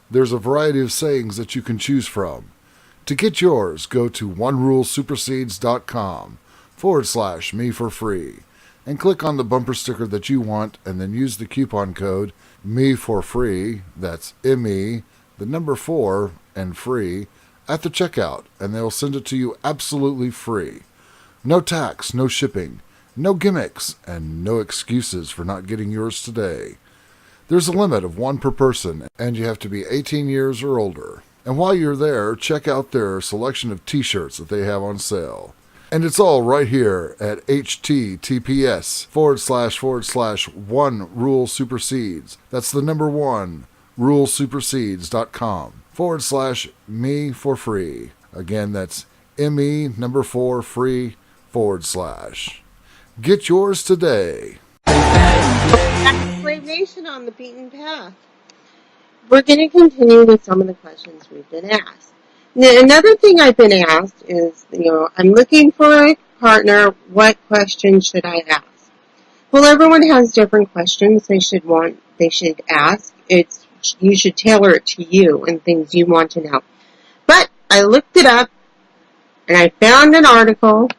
There's a variety of sayings that you can choose from. To get yours, go to OneRuleSupersedes.com/me for free and click on the bumper sticker that you want, and then use the coupon code me for free, that's ME, the number 4, and free, at the checkout, and they'll send it to you absolutely free. No tax, no shipping, no gimmicks, and no excuses for not getting yours today. There's a limit of 1 per person, and you have to be 18 years or older. And while you're there, check out their selection of t-shirts that they have on sale. And it's all right here at https://OneRuleSupersedes. That's the number 1, rulesupersedes.com/me for free. Again, that's ME number 4 free /. Get yours today. Slave Nation on the Beaten Path. We're going to continue with some of the questions we've been asked. Now, another thing I've been asked is, I'm looking for a partner. What question should I ask? Well, everyone has different questions they should ask. You should tailor it to you and things you want to know. But I looked it up and I found an article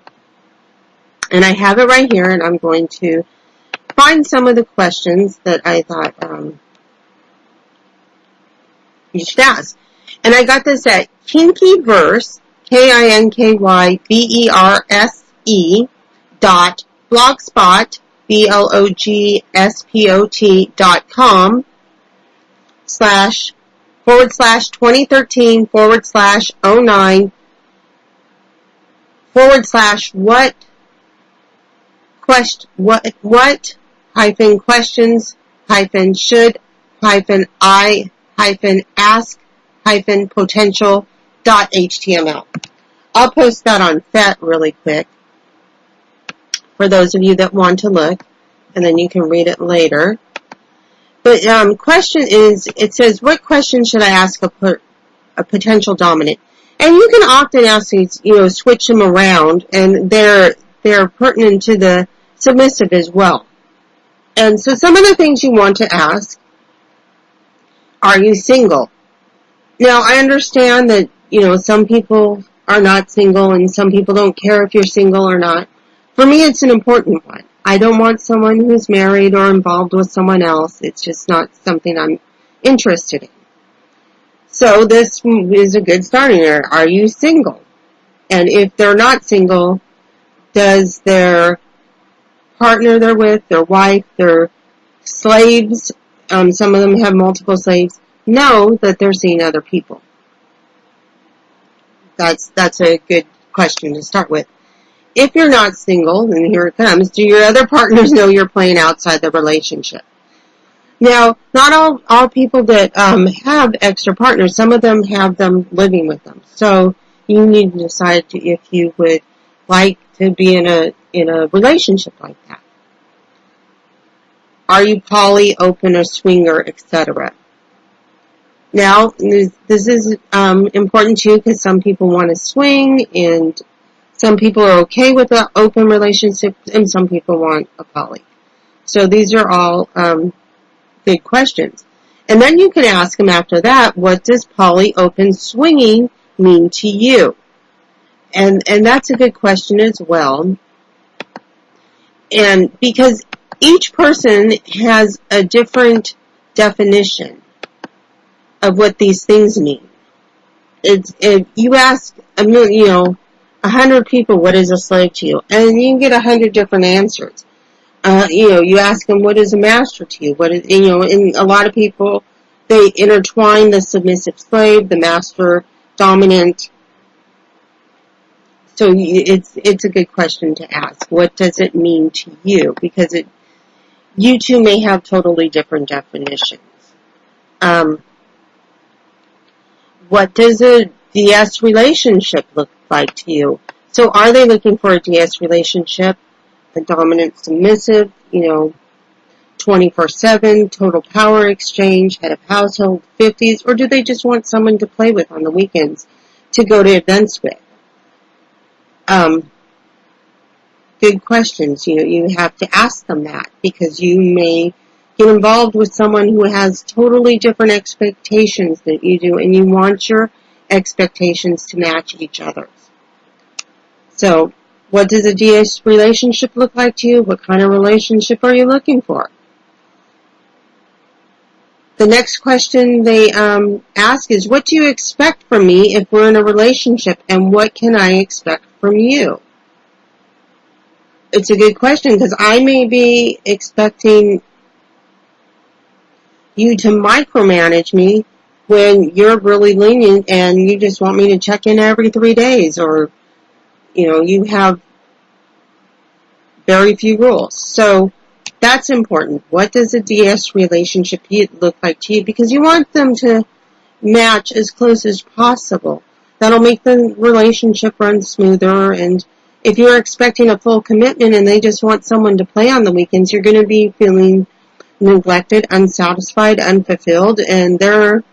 and I have it right here, and I'm going to find some of the questions that I thought you should ask. And I got this at Kinkyverse, KINKYVERSE.blogspot, blogspot.com /2013 /09 what hyphen questions hyphen should hyphen I hyphen ask hyphen potential.html. I'll post that on FET really quick for those of you that want to look, and then you can read it later. But question is, it says, what question should I ask a potential dominant? And you can often ask these, switch them around, and they're pertinent to the submissive as well. And so some of the things you want to ask, are you single? Now, I understand that, some people are not single and some people don't care if you're single or not. For me, it's an important one. I don't want someone who's married or involved with someone else. It's just not something I'm interested in. So this is a good starting area. Are you single? And if they're not single, does their partner they're with, their wife, their slaves, some of them have multiple slaves, know that they're seeing other people? That's a good question to start with. If you're not single, and here it comes, do your other partners know you're playing outside the relationship? Now, not all people that have extra partners, some of them have them living with them. So you need to decide if you would like to be in a relationship like that. Are you poly, open, or swinger, etc.? Now, this is important too, because some people want to swing, and some people are okay with an open relationship, and some people want a poly. So these are all good questions. And then you can ask them after that, what does poly, open, swinging mean to you? And that's a good question as well. And because each person has a different definition of what these things mean. If you ask 100 people, what is a slave to you? And you can get 100 different answers. You ask them, what is a master to you? And a lot of people, they intertwine the submissive slave, the master dominant. So it's a good question to ask. What does it mean to you? Because you two may have totally different definitions. What does a DS relationship look like to you? So are they looking for a DS relationship, a dominant submissive, 24/7, total power exchange, head of household, 50s, or do they just want someone to play with on the weekends, to go to events with? Good questions. You have to ask them that, because you may get involved with someone who has totally different expectations than you do, and you want your expectations to match each other's. So, what does a DS relationship look like to you? What kind of relationship are you looking for? The next question they ask is, what do you expect from me if we're in a relationship, and what can I expect from you? It's a good question, because I may be expecting you to micromanage me when you're really lenient and you just want me to check in every 3 days, or, you have very few rules. So that's important. What does a DS relationship look like to you? Because you want them to match as close as possible. That'll make the relationship run smoother. And if you're expecting a full commitment and they just want someone to play on the weekends, you're going to be feeling neglected, unsatisfied, unfulfilled, and they're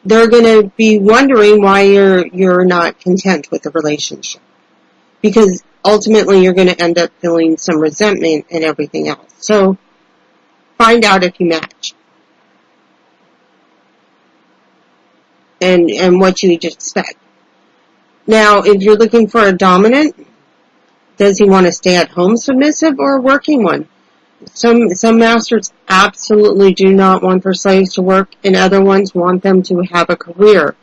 going to be wondering why you're not content with the relationship. Because ultimately you're going to end up feeling some resentment and everything else. So find out if you match. And what you expect. Now, if you're looking for a dominant, does he want a stay-at-home submissive or a working one? Some masters absolutely do not want their slaves to work, and other ones want them to have a career,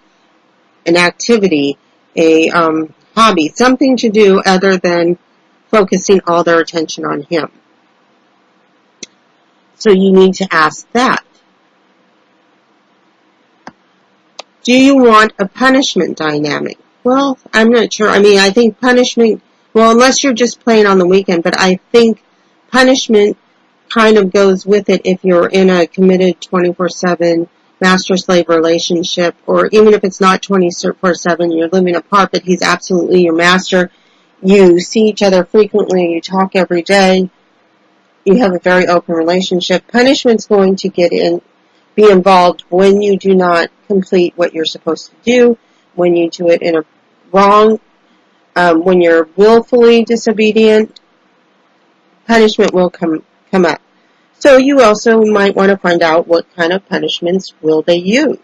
an activity, a hobby, something to do other than focusing all their attention on him. So you need to ask that. Do you want a punishment dynamic? Well, I'm not sure. I think punishment, unless you're just playing on the weekend, but I think punishment kind of goes with it if you're in a committed 24/7 master-slave relationship, or even if it's not 24/7, you're living apart, but he's absolutely your master. You see each other frequently, you talk every day. you have a very open relationship, punishment's going to be involved when you do not complete what you're supposed to do, when you do it in a wrong, when you're willfully disobedient, punishment will come up. So you also might want to find out what kind of punishments will they use.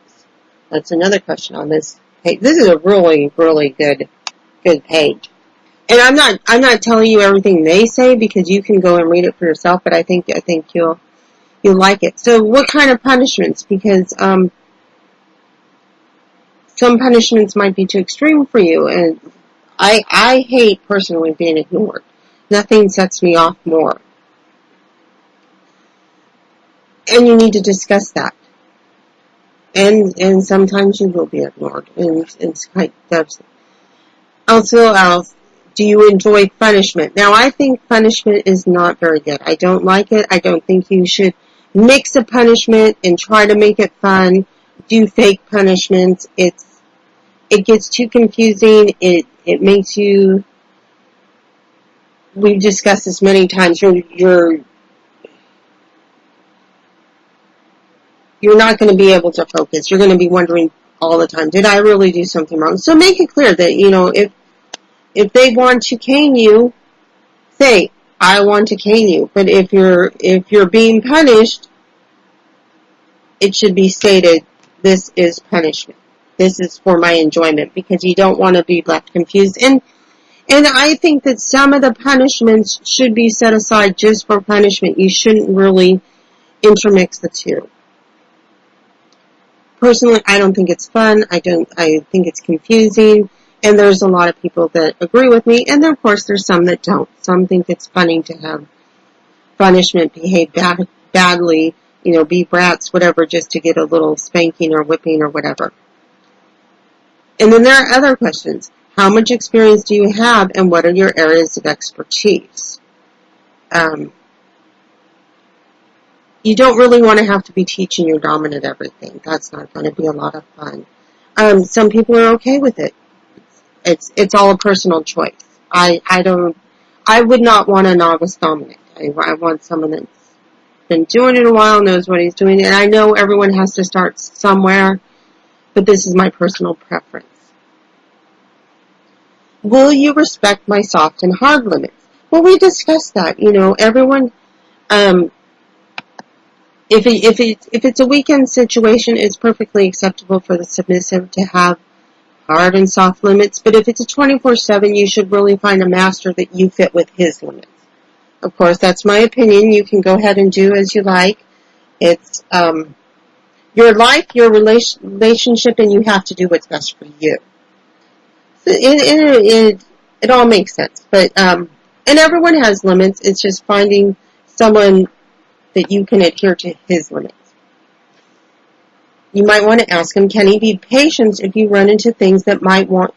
That's another question on this page. This is a really, really good page. And I'm not telling you everything they say because you can go and read it for yourself, but I think you'll like it. So what kind of punishments? Because some punishments might be too extreme for you, and I hate personally being ignored. Nothing sets me off more. And you need to discuss that. And sometimes you will be ignored, and it's quite devastating. Also, do you enjoy punishment? Now, I think punishment is not very good. I don't like it. I don't think you should mix a punishment and try to make it fun. Do fake punishments. It gets too confusing. It makes you. We've discussed this many times. You're not going to be able to focus. You're going to be wondering all the time, did I really do something wrong? So make it clear that, if they want to cane you, say, I want to cane you. But if you're being punished, it should be stated, this is punishment. This is for my enjoyment, because you don't want to be left confused. And I think that some of the punishments should be set aside just for punishment. You shouldn't really intermix the two. Personally, I don't think it's fun. I think it's confusing. And there's a lot of people that agree with me. And of course, there's some that don't. Some think it's funny to have punishment, behave badly, be brats, whatever, just to get a little spanking or whipping or whatever. And then there are other questions. How much experience do you have, and what are your areas of expertise? You don't really want to have to be teaching your dominant everything. That's not going to be a lot of fun. Some people are okay with it. It's all a personal choice. I would not want a novice dominant. I want someone that's been doing it a while, knows what he's doing, and I know everyone has to start somewhere, but this is my personal preference. Will you respect my soft and hard limits? Well, we discussed that. Everyone, if it's a weekend situation, it's perfectly acceptable for the submissive to have hard and soft limits. But if it's a 24/7, you should really find a master that you fit with his limits. Of course, that's my opinion. You can go ahead and do as you like. It's your life, your relationship, and you have to do what's best for you. So it all makes sense. But and everyone has limits. It's just finding someone that you can adhere to his limits. You might want to ask him, can he be patient if you run into things that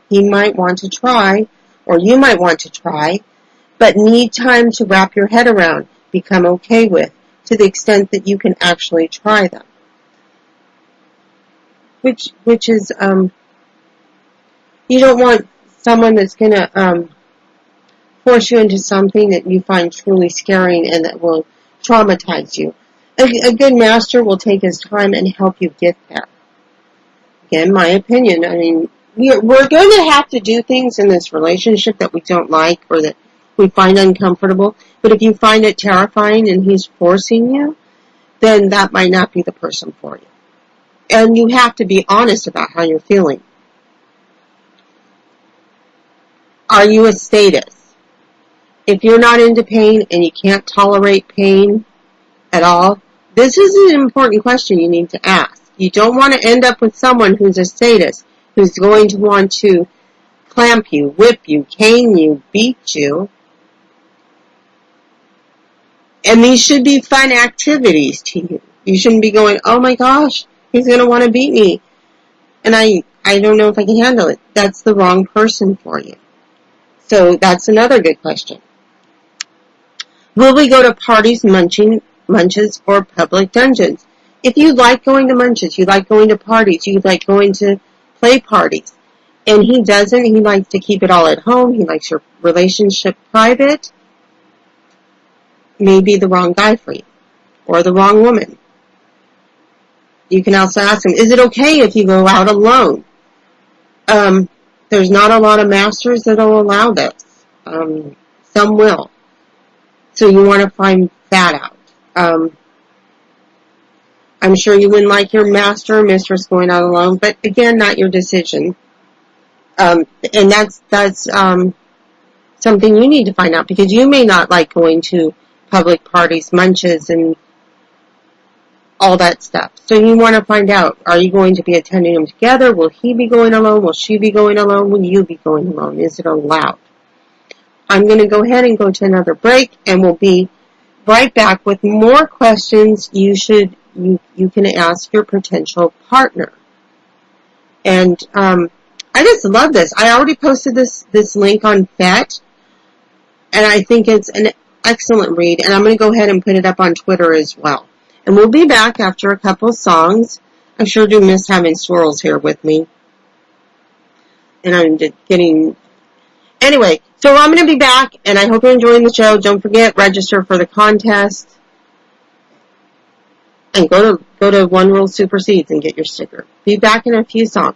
he might want to try, or you might want to try, but need time to wrap your head around, become okay with, to the extent that you can actually try them. Which is, you don't want someone that's going to force you into something that you find truly scaring and that will traumatize you. A good master will take his time and help you get there. Again, my opinion. I mean, we're going to have to do things in this relationship that we don't like or that we find uncomfortable. But if you find it terrifying and he's forcing you, then that might not be the person for you. And you have to be honest about how you're feeling. Are you a status? If you're not into pain and you can't tolerate pain at all, this is an important question you need to ask. You don't want to end up with someone who's a sadist, who's going to want to clamp you, whip you, cane you, beat you. And these should be fun activities to you. You shouldn't be going, oh my gosh, he's going to want to beat me. And I don't know if I can handle it. That's the wrong person for you. So that's another good question. Will we go to parties, munches, or public dungeons? If you like going to munches, you like going to parties, you like going to play parties, and he doesn't, he likes to keep it all at home, he likes your relationship private, may be the wrong guy for you, or the wrong woman. You can also ask them, is it okay if you go out alone? There's not a lot of masters that will allow this. Some will. So you want to find that out. I'm sure you wouldn't like your master or mistress going out alone, but again, not your decision. And that's something you need to find out, because you may not like going to public parties, munches, and all that stuff. So you want to find out, are you going to be attending them together? Will he be going alone? Will she be going alone? Will you be going alone? Is it allowed? I'm going to go ahead and go to another break, and we'll be right back with more questions you can ask your potential partner. And I just love this. I already posted this link on FET, and I think it's an excellent read, and I'm going to go ahead and put it up on Twitter as well. And we'll be back after a couple of songs. I sure do miss having Swirls here with me. And I'm just getting... Anyway, so I'm going to be back, and I hope you're enjoying the show. Don't forget, register for the contest. And go to One Rule Supersedes and get your sticker. Be back in a few songs.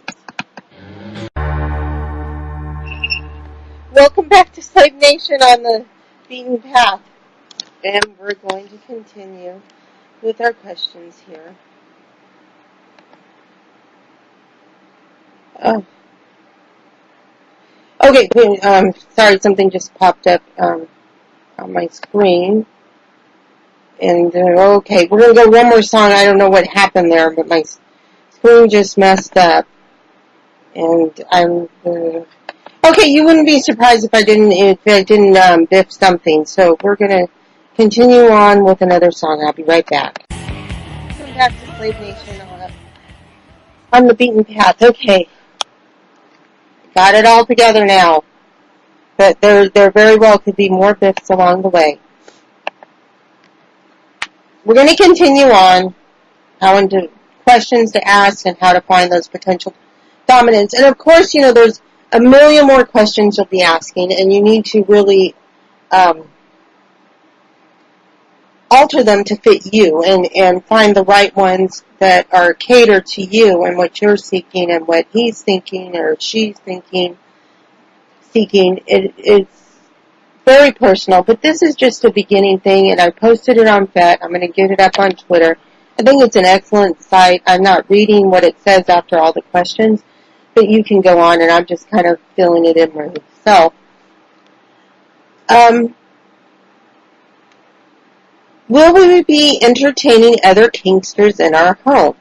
Welcome back to Slave Nation on the Beaten Path. And we're going to continue with our questions here. Oh. Okay, sorry, something just popped up on my screen. And, okay, we're going to go one more song. I don't know what happened there, but my screen just messed up. And I'm... okay, you wouldn't be surprised if I didn't biff something. So we're going to continue on with another song. I'll be right back. Welcome back to Slave Nation on the Beaten Path. Okay. Got it all together now. But there very well could be more biffs along the way. We're going to continue on how into questions to ask and how to find those potential dominants. And of course, there's a million more questions you'll be asking, and you need to really alter them to fit you and find the right ones that are catered to you and what you're seeking and what he's thinking or she's seeking. It's very personal, but this is just a beginning thing, and I posted it on FET. I'm going to get it up on Twitter. I think it's an excellent site. I'm not reading what it says after all the questions, but you can go on, and I'm just kind of filling it in myself. Will we be entertaining other kinksters in our home?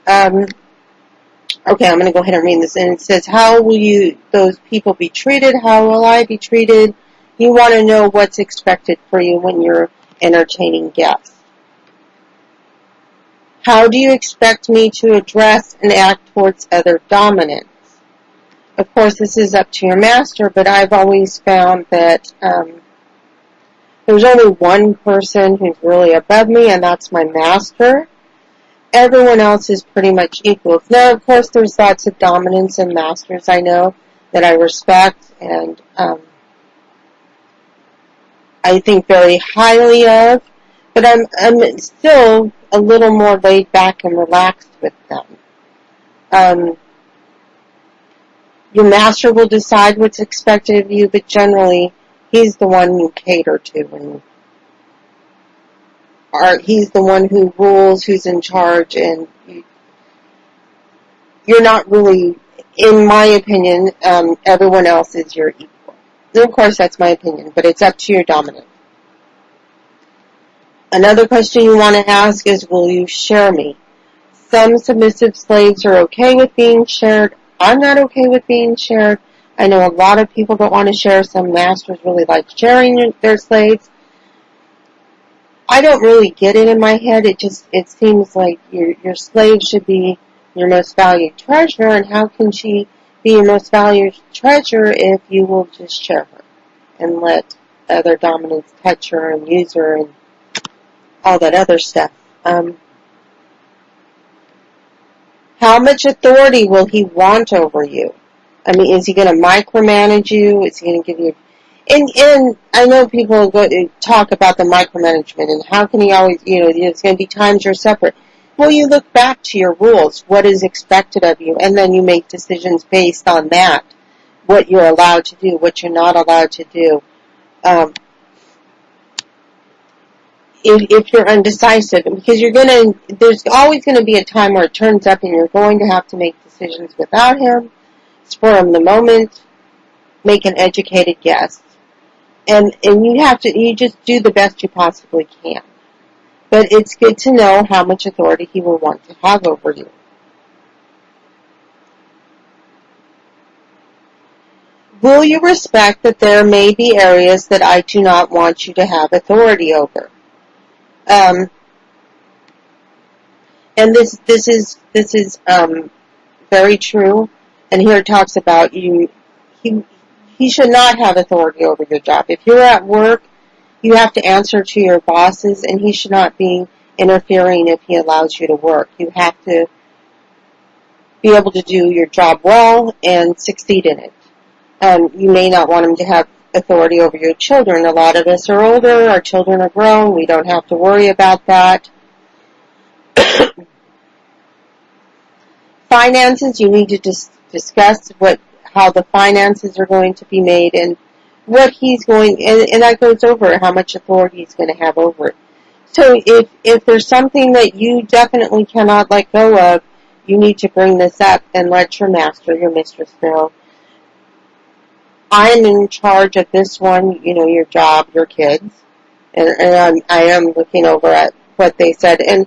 Okay, I'm going to go ahead and read this. And it says, how will those people be treated? How will I be treated? You want to know what's expected for you when you're entertaining guests. How do you expect me to address and act towards other dominants? Of course, this is up to your master, but I've always found that there's only one person who's really above me, and that's my master. Everyone else is pretty much equal. Now, of course, there's lots of dominants and masters I know that I respect and I think very highly of, but I'm still a little more laid back and relaxed with them. Your master will decide what's expected of you, but generally, he's the one you cater to, and he's the one who rules, who's in charge, and you're not really, in my opinion, everyone else is your equal. And of course, that's my opinion, but it's up to your dominant. Another question you want to ask is, will you share me? Some submissive slaves are okay with being shared. I'm not okay with being shared. I know a lot of people don't want to share. Some masters really like sharing their slaves. I don't really get it in my head. It seems like your slave should be your most valued treasure, and how can she be your most valued treasure if you will just share her and let other dominants touch her and use her and all that other stuff? How much authority will he want over you? I mean, is he going to micromanage you? Is he going to give you... And I know people talk about the micromanagement and how can you always, there's going to be times you're separate. Well, you look back to your rules, what is expected of you, and then you make decisions based on that, what you're allowed to do, what you're not allowed to do. If you're undecisive, because there's always going to be a time where it turns up and you're going to have to make decisions without him, spur him the moment, make an educated guess. And you just do the best you possibly can. But it's good to know how much authority he will want to have over you. Will you respect that there may be areas that I do not want you to have authority over? And this is very true. And here it talks about he should not have authority over your job. If you're at work, you have to answer to your bosses, and he should not be interfering if he allows you to work. You have to be able to do your job well and succeed in it. You may not want him to have authority over your children. A lot of us are older, our children are grown, we don't have to worry about that. Finances, you need to discuss how the finances are going to be made and what he's going, and that goes over how much authority he's going to have over it. So if there's something that you definitely cannot let go of, you need to bring this up and let your master, your mistress know. I'm in charge of this one, your job, your kids, and I am looking over at what they said, and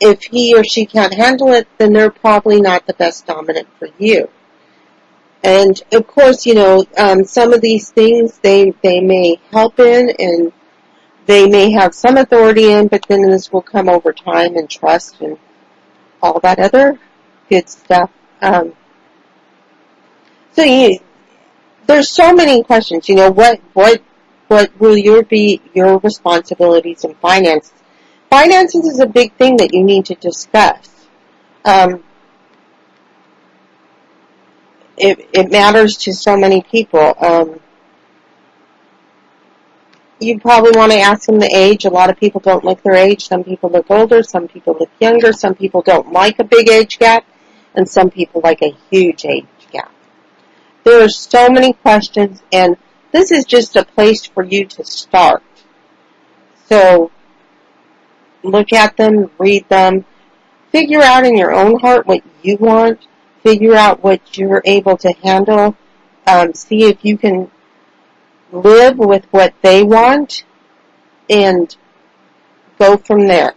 if he or she can't handle it, then they're probably not the best dominant for you. And of course, some of these things they may help in, and they may have some authority in, but then this will come over time and trust and all that other good stuff. There's so many questions. What will be your responsibilities in finances? Finances is a big thing that you need to discuss. It matters to so many people. You probably want to ask them the age. A lot of people don't look their age. Some people look older. Some people look younger. Some people don't like a big age gap. And some people like a huge age gap. There are so many questions, and this is just a place for you to start. So look at them, read them, figure out in your own heart what you want, figure out what you're able to handle, see if you can live with what they want, and go from there.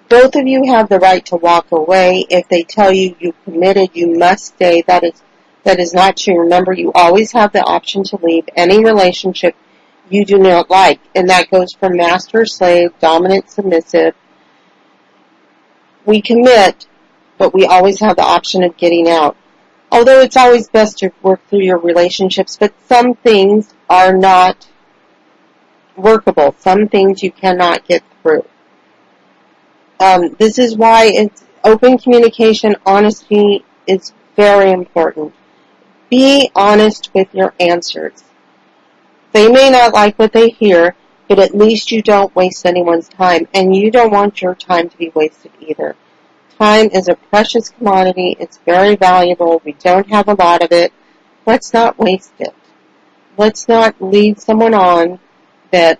Both of you have the right to walk away. If they tell you you committed, you must stay. That is not true. Remember, you always have the option to leave any relationship you do not like, and that goes from master, slave, dominant, submissive. We commit, but we always have the option of getting out. Although it's always best to work through your relationships, but some things are not workable. Some things you cannot get through. This is why it's open communication, honesty is very important. Be honest with your answers. They may not like what they hear, but at least you don't waste anyone's time, and you don't want your time to be wasted either. Time is a precious commodity. It's very valuable. We don't have a lot of it. Let's not waste it. Let's not lead someone on that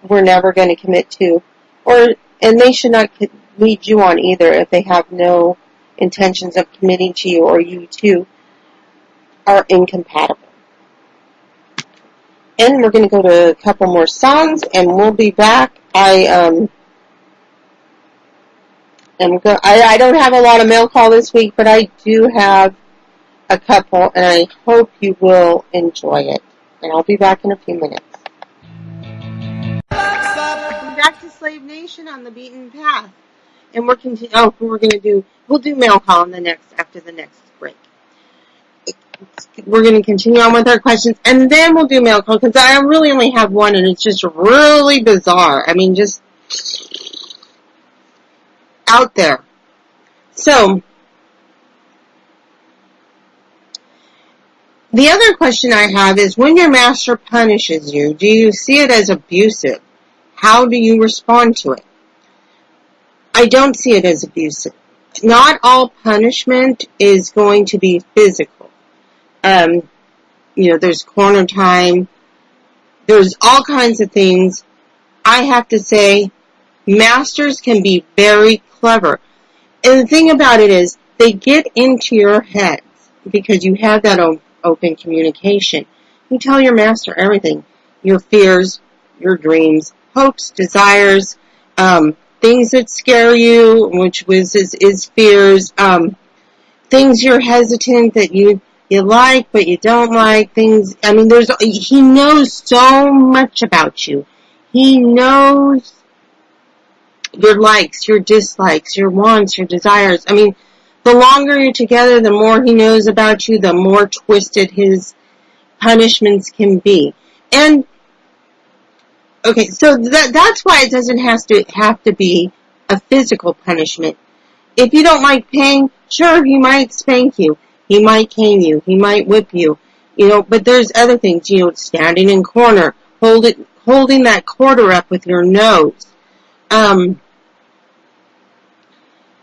we're never going to commit to, and they should not lead you on either if they have no intentions of committing to you, or you two are incompatible. And we're going to go to a couple more songs, and we'll be back. I don't have a lot of mail call this week, but I do have a couple, and I hope you will enjoy it. And I'll be back in a few minutes. Welcome back to Slave Nation on the Beaten Path. And we'll do mail call after the next break. We're going to continue on with our questions, and then we'll do mail call, because I really only have one, and it's just really bizarre. I mean, just out there. So, The other question I have is, when your master punishes you, do you see it as abusive? How do you respond to it? I don't see it as abusive. Not all punishment is going to be physical. There's corner time. There's all kinds of things. I have to say, masters can be very clever. And the thing about it is, they get into your heads because you have that open communication. You tell your master everything. Your fears, your dreams, hopes, desires, things that scare you, which is fears, things you're hesitant that you like but you don't like, things. I mean, he knows so much about you. He knows your likes, your dislikes, your wants, your desires. I mean, the longer you're together, the more he knows about you, the more twisted his punishments can be. And okay, so that's why it doesn't have to be a physical punishment. If you don't like pain, sure, he might spank you. He might cane you. He might whip you. But there's other things, standing in corner, holding that quarter up with your nose.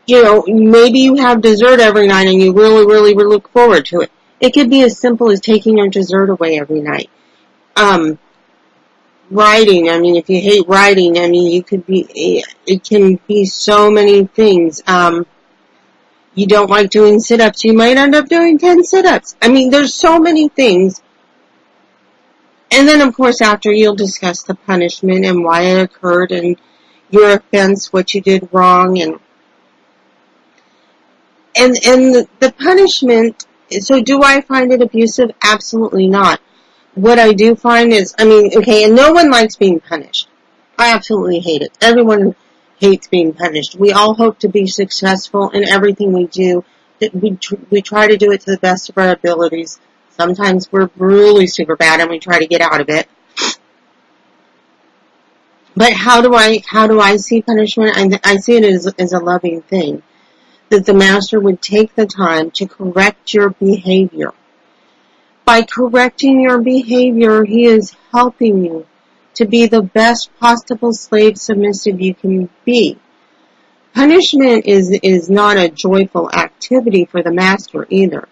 Maybe you have dessert every night and you really, really look forward to it. It could be as simple as taking your dessert away every night. Writing, I mean, if you hate writing, I mean, it can be so many things. You don't like doing sit-ups, you might end up doing 10 sit-ups. I mean, there's so many things. And then, of course, after, you'll discuss the punishment and why it occurred and your offense, what you did wrong, and the punishment. So do I find it abusive? Absolutely not. What I do find is, and no one likes being punished. I absolutely hate it. Everyone hates being punished. We all hope to be successful in everything we do. We try to do it to the best of our abilities. Sometimes we're really super bad and we try to get out of it. But how do I see punishment? I see it as a loving thing. That the master would take the time to correct your behavior. By correcting your behavior, he is helping you to be the best possible slave submissive you can be. Punishment is not a joyful activity for the master either.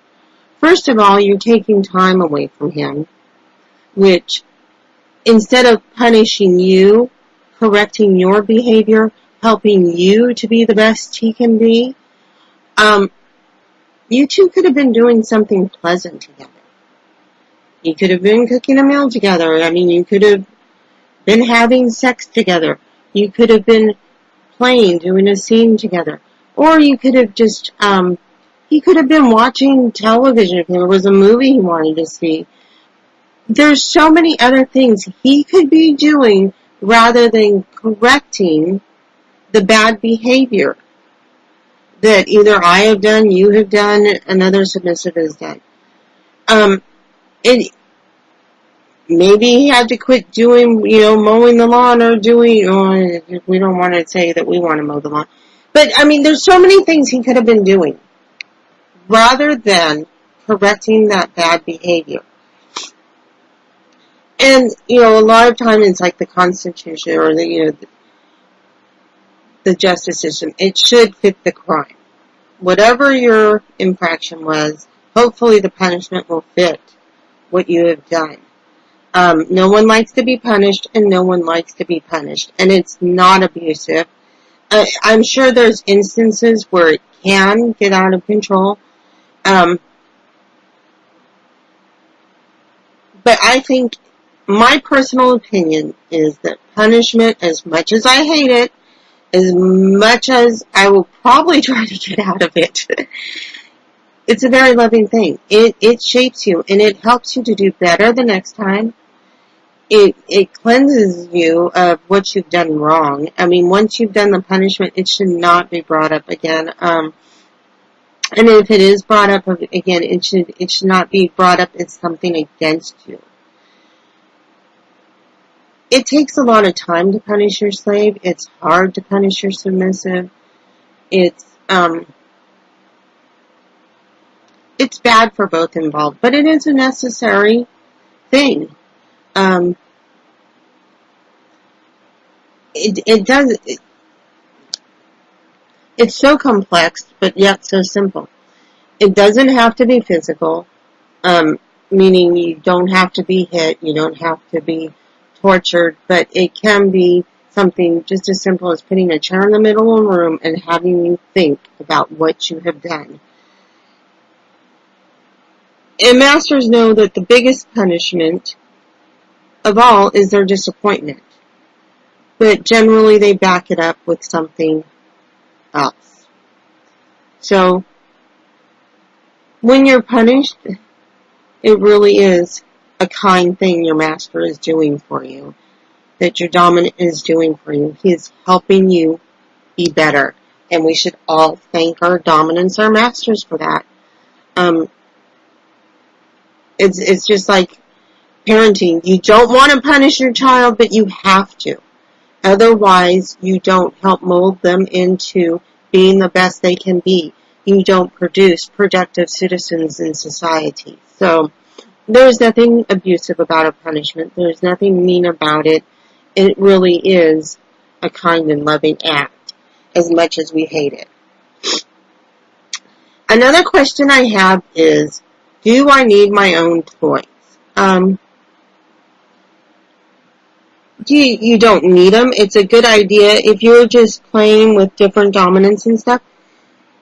First of all, you're taking time away from him, which, instead of punishing you, correcting your behavior, helping you to be the best he can be, you two could have been doing something pleasant together. You could have been cooking a meal together. I mean, you could have been having sex together. You could have been playing, doing a scene together. Or you could have just, he could have been watching television if there was a movie he wanted to see. There's so many other things he could be doing rather than correcting the bad behavior that either I have done, you have done, another submissive has done. Maybe he had to quit doing, mowing the lawn or doing, we don't want to say that we want to mow the lawn. But, there's so many things he could have been doing rather than correcting that bad behavior. And, a lot of times it's like the Constitution or the justice system. It should fit the crime. Whatever your infraction was, hopefully the punishment will fit what you have done. No one likes to be punished, and no one likes to be punished. And it's not abusive. I'm sure there's instances where it can get out of control. But I think my personal opinion is that punishment, as much as I hate it, as much as I will probably try to get out of it, it's a very loving thing. It shapes you, and it helps you to do better the next time. It cleanses you of what you've done wrong. Once you've done the punishment, it should not be brought up again. And if it is brought up again, it should not be brought up as something against you. It takes a lot of time to punish your slave. It's hard to punish your submissive. It's it's bad for both involved, but it is a necessary thing. It's so complex, but yet so simple. It doesn't have to be physical, meaning you don't have to be hit, you don't have to be tortured, but it can be something just as simple as putting a chair in the middle of a room and having you think about what you have done. And masters know that the biggest punishment of all is their disappointment. But generally they back it up with something else. So, when you're punished, it really is a kind thing your master is doing for you, that your dominant is doing for you. He is helping you be better. And we should all thank our dominants, our masters, for that. It's just like parenting. You don't want to punish your child, but you have to. Otherwise, you don't help mold them into being the best they can be. You don't produce productive citizens in society. So, there's nothing abusive about a punishment. There's nothing mean about it. It really is a kind and loving act, as much as we hate it. Another question I have is, do I need my own toys? You don't need them. It's a good idea. If you're just playing with different dominants and stuff,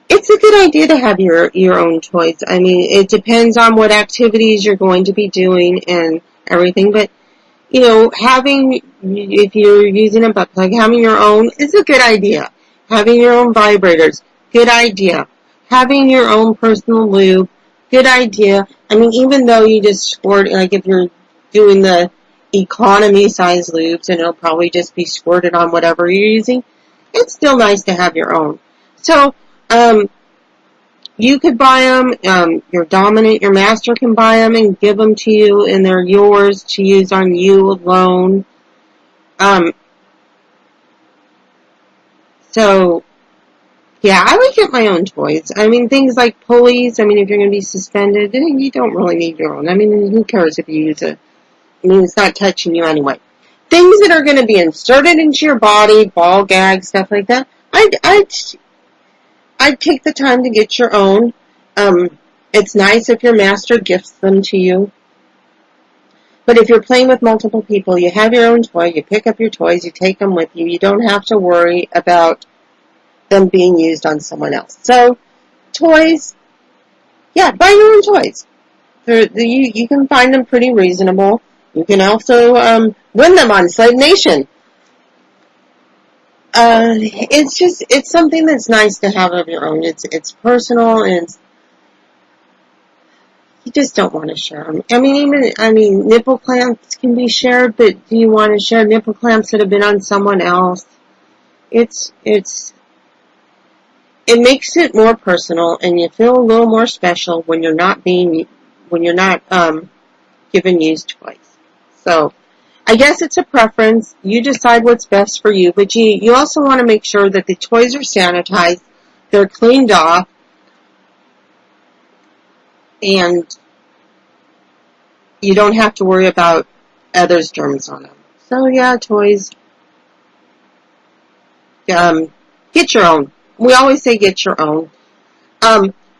it's a good idea to have your own toys. I mean, it depends on what activities you're going to be doing and everything, but, you know, if you're using a butt plug, having your own is a good idea. Having your own vibrators, good idea. Having your own personal lube, good idea. I mean, even though you just squirt, like if you're doing the economy size lubes and it'll probably just be squirted on whatever you're using, it's still nice to have your own. So, you could buy them, your dominant, your master can buy them and give them to you, and they're yours to use on you alone. So, yeah, I would get my own toys. I mean, things like pulleys, I mean, if you're going to be suspended, you don't really need your own. I mean, who cares if you use it? I mean, it's not touching you anyway. Things that are going to be inserted into your body, ball gags, stuff like that, I'd take the time to get your own. It's nice if your master gifts them to you. But if you're playing with multiple people, you have your own toy, you pick up your toys, you take them with you. You don't have to worry about them being used on someone else. So, toys, yeah, buy your own toys. You can find them pretty reasonable. You can also win them on Slave Nation. It's something that's nice to have of your own. It's personal, and you just don't want to share them. I mean, nipple clamps can be shared, but do you want to share nipple clamps that have been on someone else? It makes it more personal, and you feel a little more special when you're not given used toys. So, I guess it's a preference. You decide what's best for you, but you also want to make sure that the toys are sanitized, they're cleaned off, and you don't have to worry about others' germs on them. So, yeah, toys. Get your own. We always say get your own.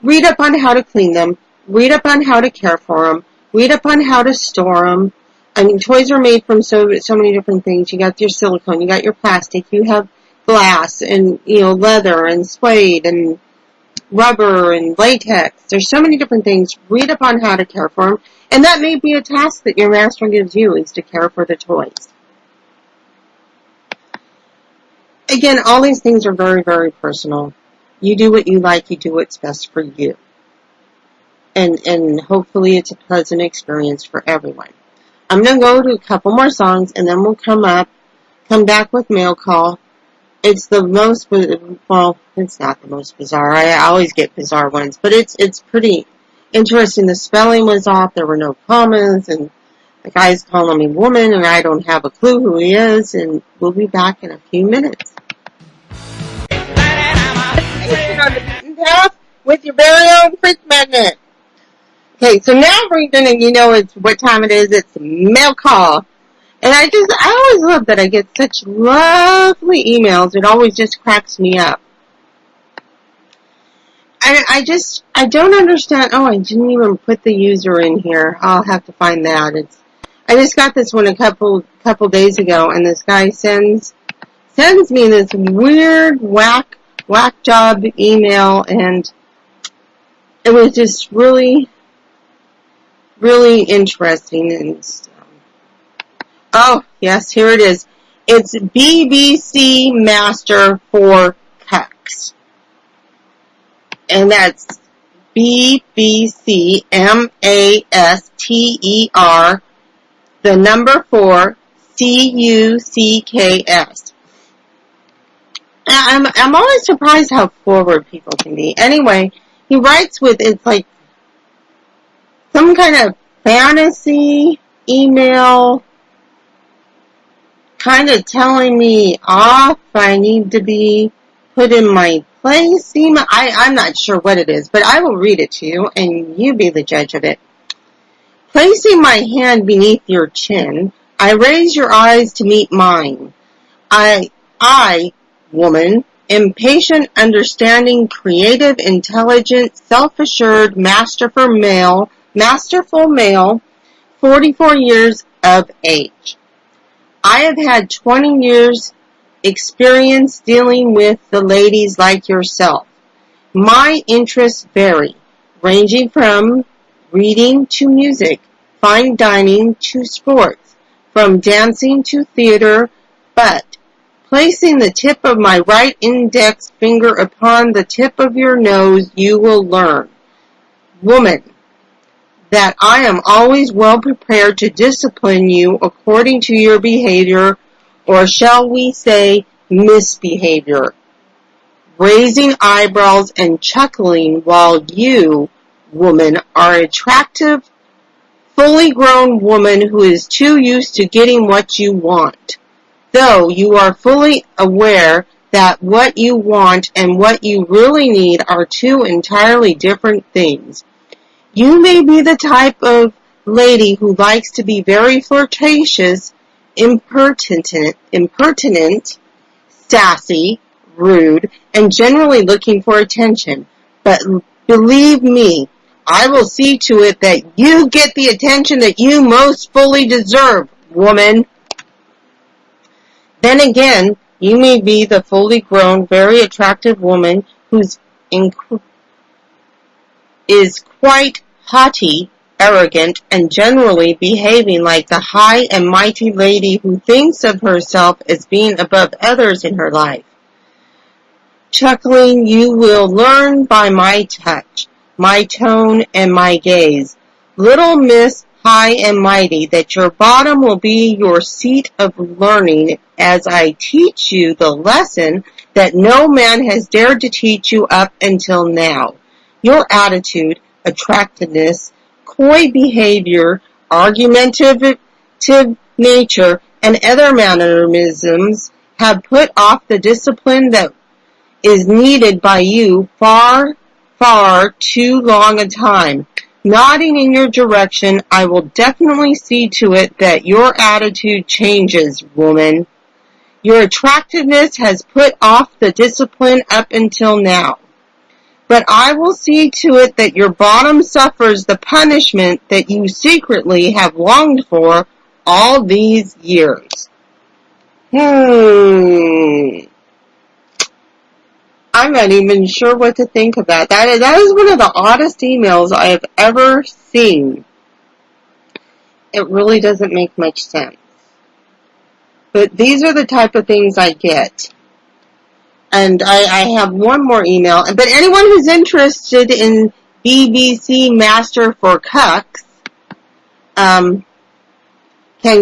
Read up on how to clean them. Read up on how to care for them. Read up on how to store them. I mean, toys are made from so many different things. You got your silicone, you got your plastic, you have glass and, leather and suede and rubber and latex. There's so many different things. Read up on how to care for them. And that may be a task that your master gives you, is to care for the toys. Again, all these things are very, very personal. You do what you like. You do what's best for you. And hopefully it's a pleasant experience for everyone. I'm going to go to a couple more songs, and then we'll come back with mail call. It's the most, well, it's not the most bizarre. I always get bizarre ones, but it's pretty interesting. The spelling was off. There were no commas, and the guy's calling me woman, and I don't have a clue who he is, and we'll be back in a few minutes. On the beaten path with your very own freak magnet. Okay, so now we're gonna, it's what time it is. It's mail call. And I always love that I get such lovely emails. It always just cracks me up. I don't understand. Oh, I didn't even put the user in here. I'll have to find that. I just got this one a couple days ago, and this guy sends me this weird whack job email, and it was just really, really interesting. And oh, yes, here it is. It's BBC Master for Cucks. And that's BBC MASTER, the number 4 CUCKS. I'm always surprised how forward people can be. Anyway, he writes with, it's like some kind of fantasy email, kind of telling me off. I need to be put in my place. I'm not sure what it is, but I will read it to you, and you be the judge of it. Placing my hand beneath your chin, I raise your eyes to meet mine. I, woman, impatient, understanding, creative, intelligent, self-assured, masterful male, 44 years of age. I have had 20 years experience dealing with the ladies like yourself. My interests vary, ranging from reading to music, fine dining to sports, from dancing to theater, but placing the tip of my right index finger upon the tip of your nose, you will learn, woman, that I am always well prepared to discipline you according to your behavior, or shall we say misbehavior, raising eyebrows and chuckling while you, woman, are attractive, fully grown woman who is too used to getting what you want, though you are fully aware that what you want and what you really need are two entirely different things. You may be the type of lady who likes to be very flirtatious, impertinent, sassy, rude, and generally looking for attention. But believe me, I will see to it that you get the attention that you most fully deserve, woman. Then again, you may be the fully grown, very attractive woman who's is quite haughty, arrogant, and generally behaving like the high and mighty lady who thinks of herself as being above others in her life. Chuckling, you will learn by my touch, my tone, and my gaze, little Miss High and Mighty, that your bottom will be your seat of learning as I teach you the lesson that no man has dared to teach you up until now. Your attitude, attractiveness, coy behavior, argumentative nature, and other mannerisms have put off the discipline that is needed by you far, far too long a time. Nodding in your direction, I will definitely see to it that your attitude changes, woman. Your attractiveness has put off the discipline up until now. But I will see to it that your bottom suffers the punishment that you secretly have longed for all these years. I'm not even sure what to think of that. That is one of the oddest emails I have ever seen. It really doesn't make much sense. But these are the type of things I get. And I have one more email. But anyone who's interested in BBC Master for Cucks can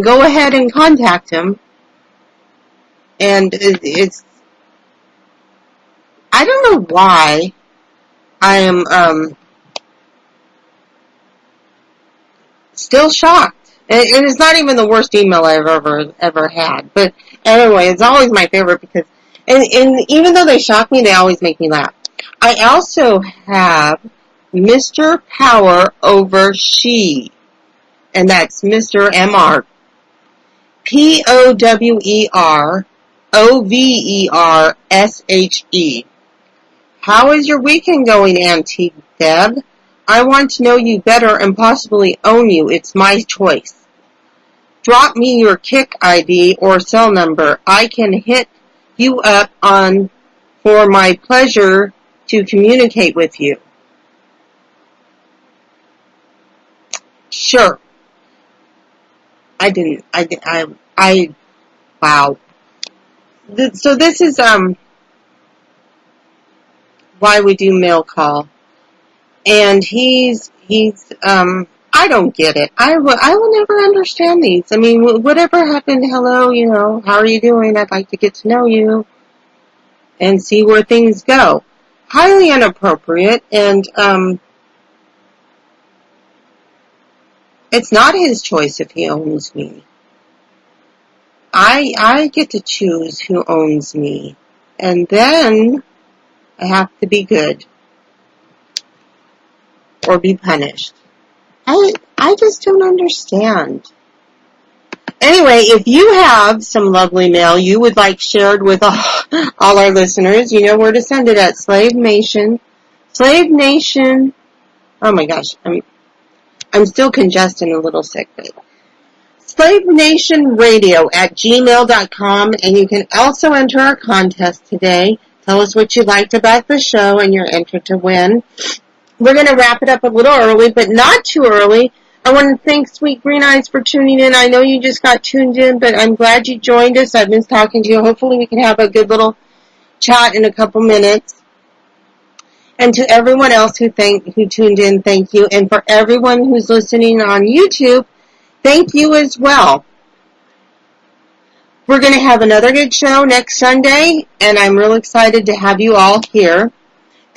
go ahead and contact him. And it's I don't know why I am still shocked. It is not even the worst email I've ever had. But anyway, it's always my favorite because and even though they shock me, they always make me laugh. I also have Mr. Power over She. And that's Mr. M.R. POWEROVERSHE. How is your weekend going, Auntie Deb? I want to know you better and possibly own you. It's my choice. Drop me your Kik ID or cell number. I can hit you up on for my pleasure to communicate with you. Sure. Wow. So this is, why we do mail call. And he's, I don't get it. I will never understand these. I mean, whatever happened, hello, how are you doing? I'd like to get to know you and see where things go. Highly inappropriate, and, it's not his choice if he owns me. I get to choose who owns me. And then I have to be good. Or be punished. I just don't understand. Anyway, if you have some lovely mail you would like shared with all our listeners, you know where to send it at Slave Nation, oh my gosh, I'm still congested and a little sick, but slavenationradio@gmail.com, and you can also enter our contest today. Tell us what you liked about the show, and you're entered to win. We're going to wrap it up a little early, but not too early. I want to thank Sweet Green Eyes for tuning in. I know you just got tuned in, but I'm glad you joined us. I've been talking to you. Hopefully we can have a good little chat in a couple minutes. And to everyone else who tuned in, thank you. And for everyone who's listening on YouTube, thank you as well. We're going to have another good show next Sunday, and I'm real excited to have you all here.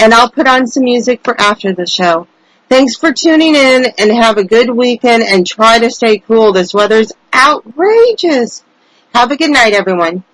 And I'll put on some music for after the show. Thanks for tuning in, and have a good weekend, and try to stay cool. This weather's outrageous. Have a good night, everyone.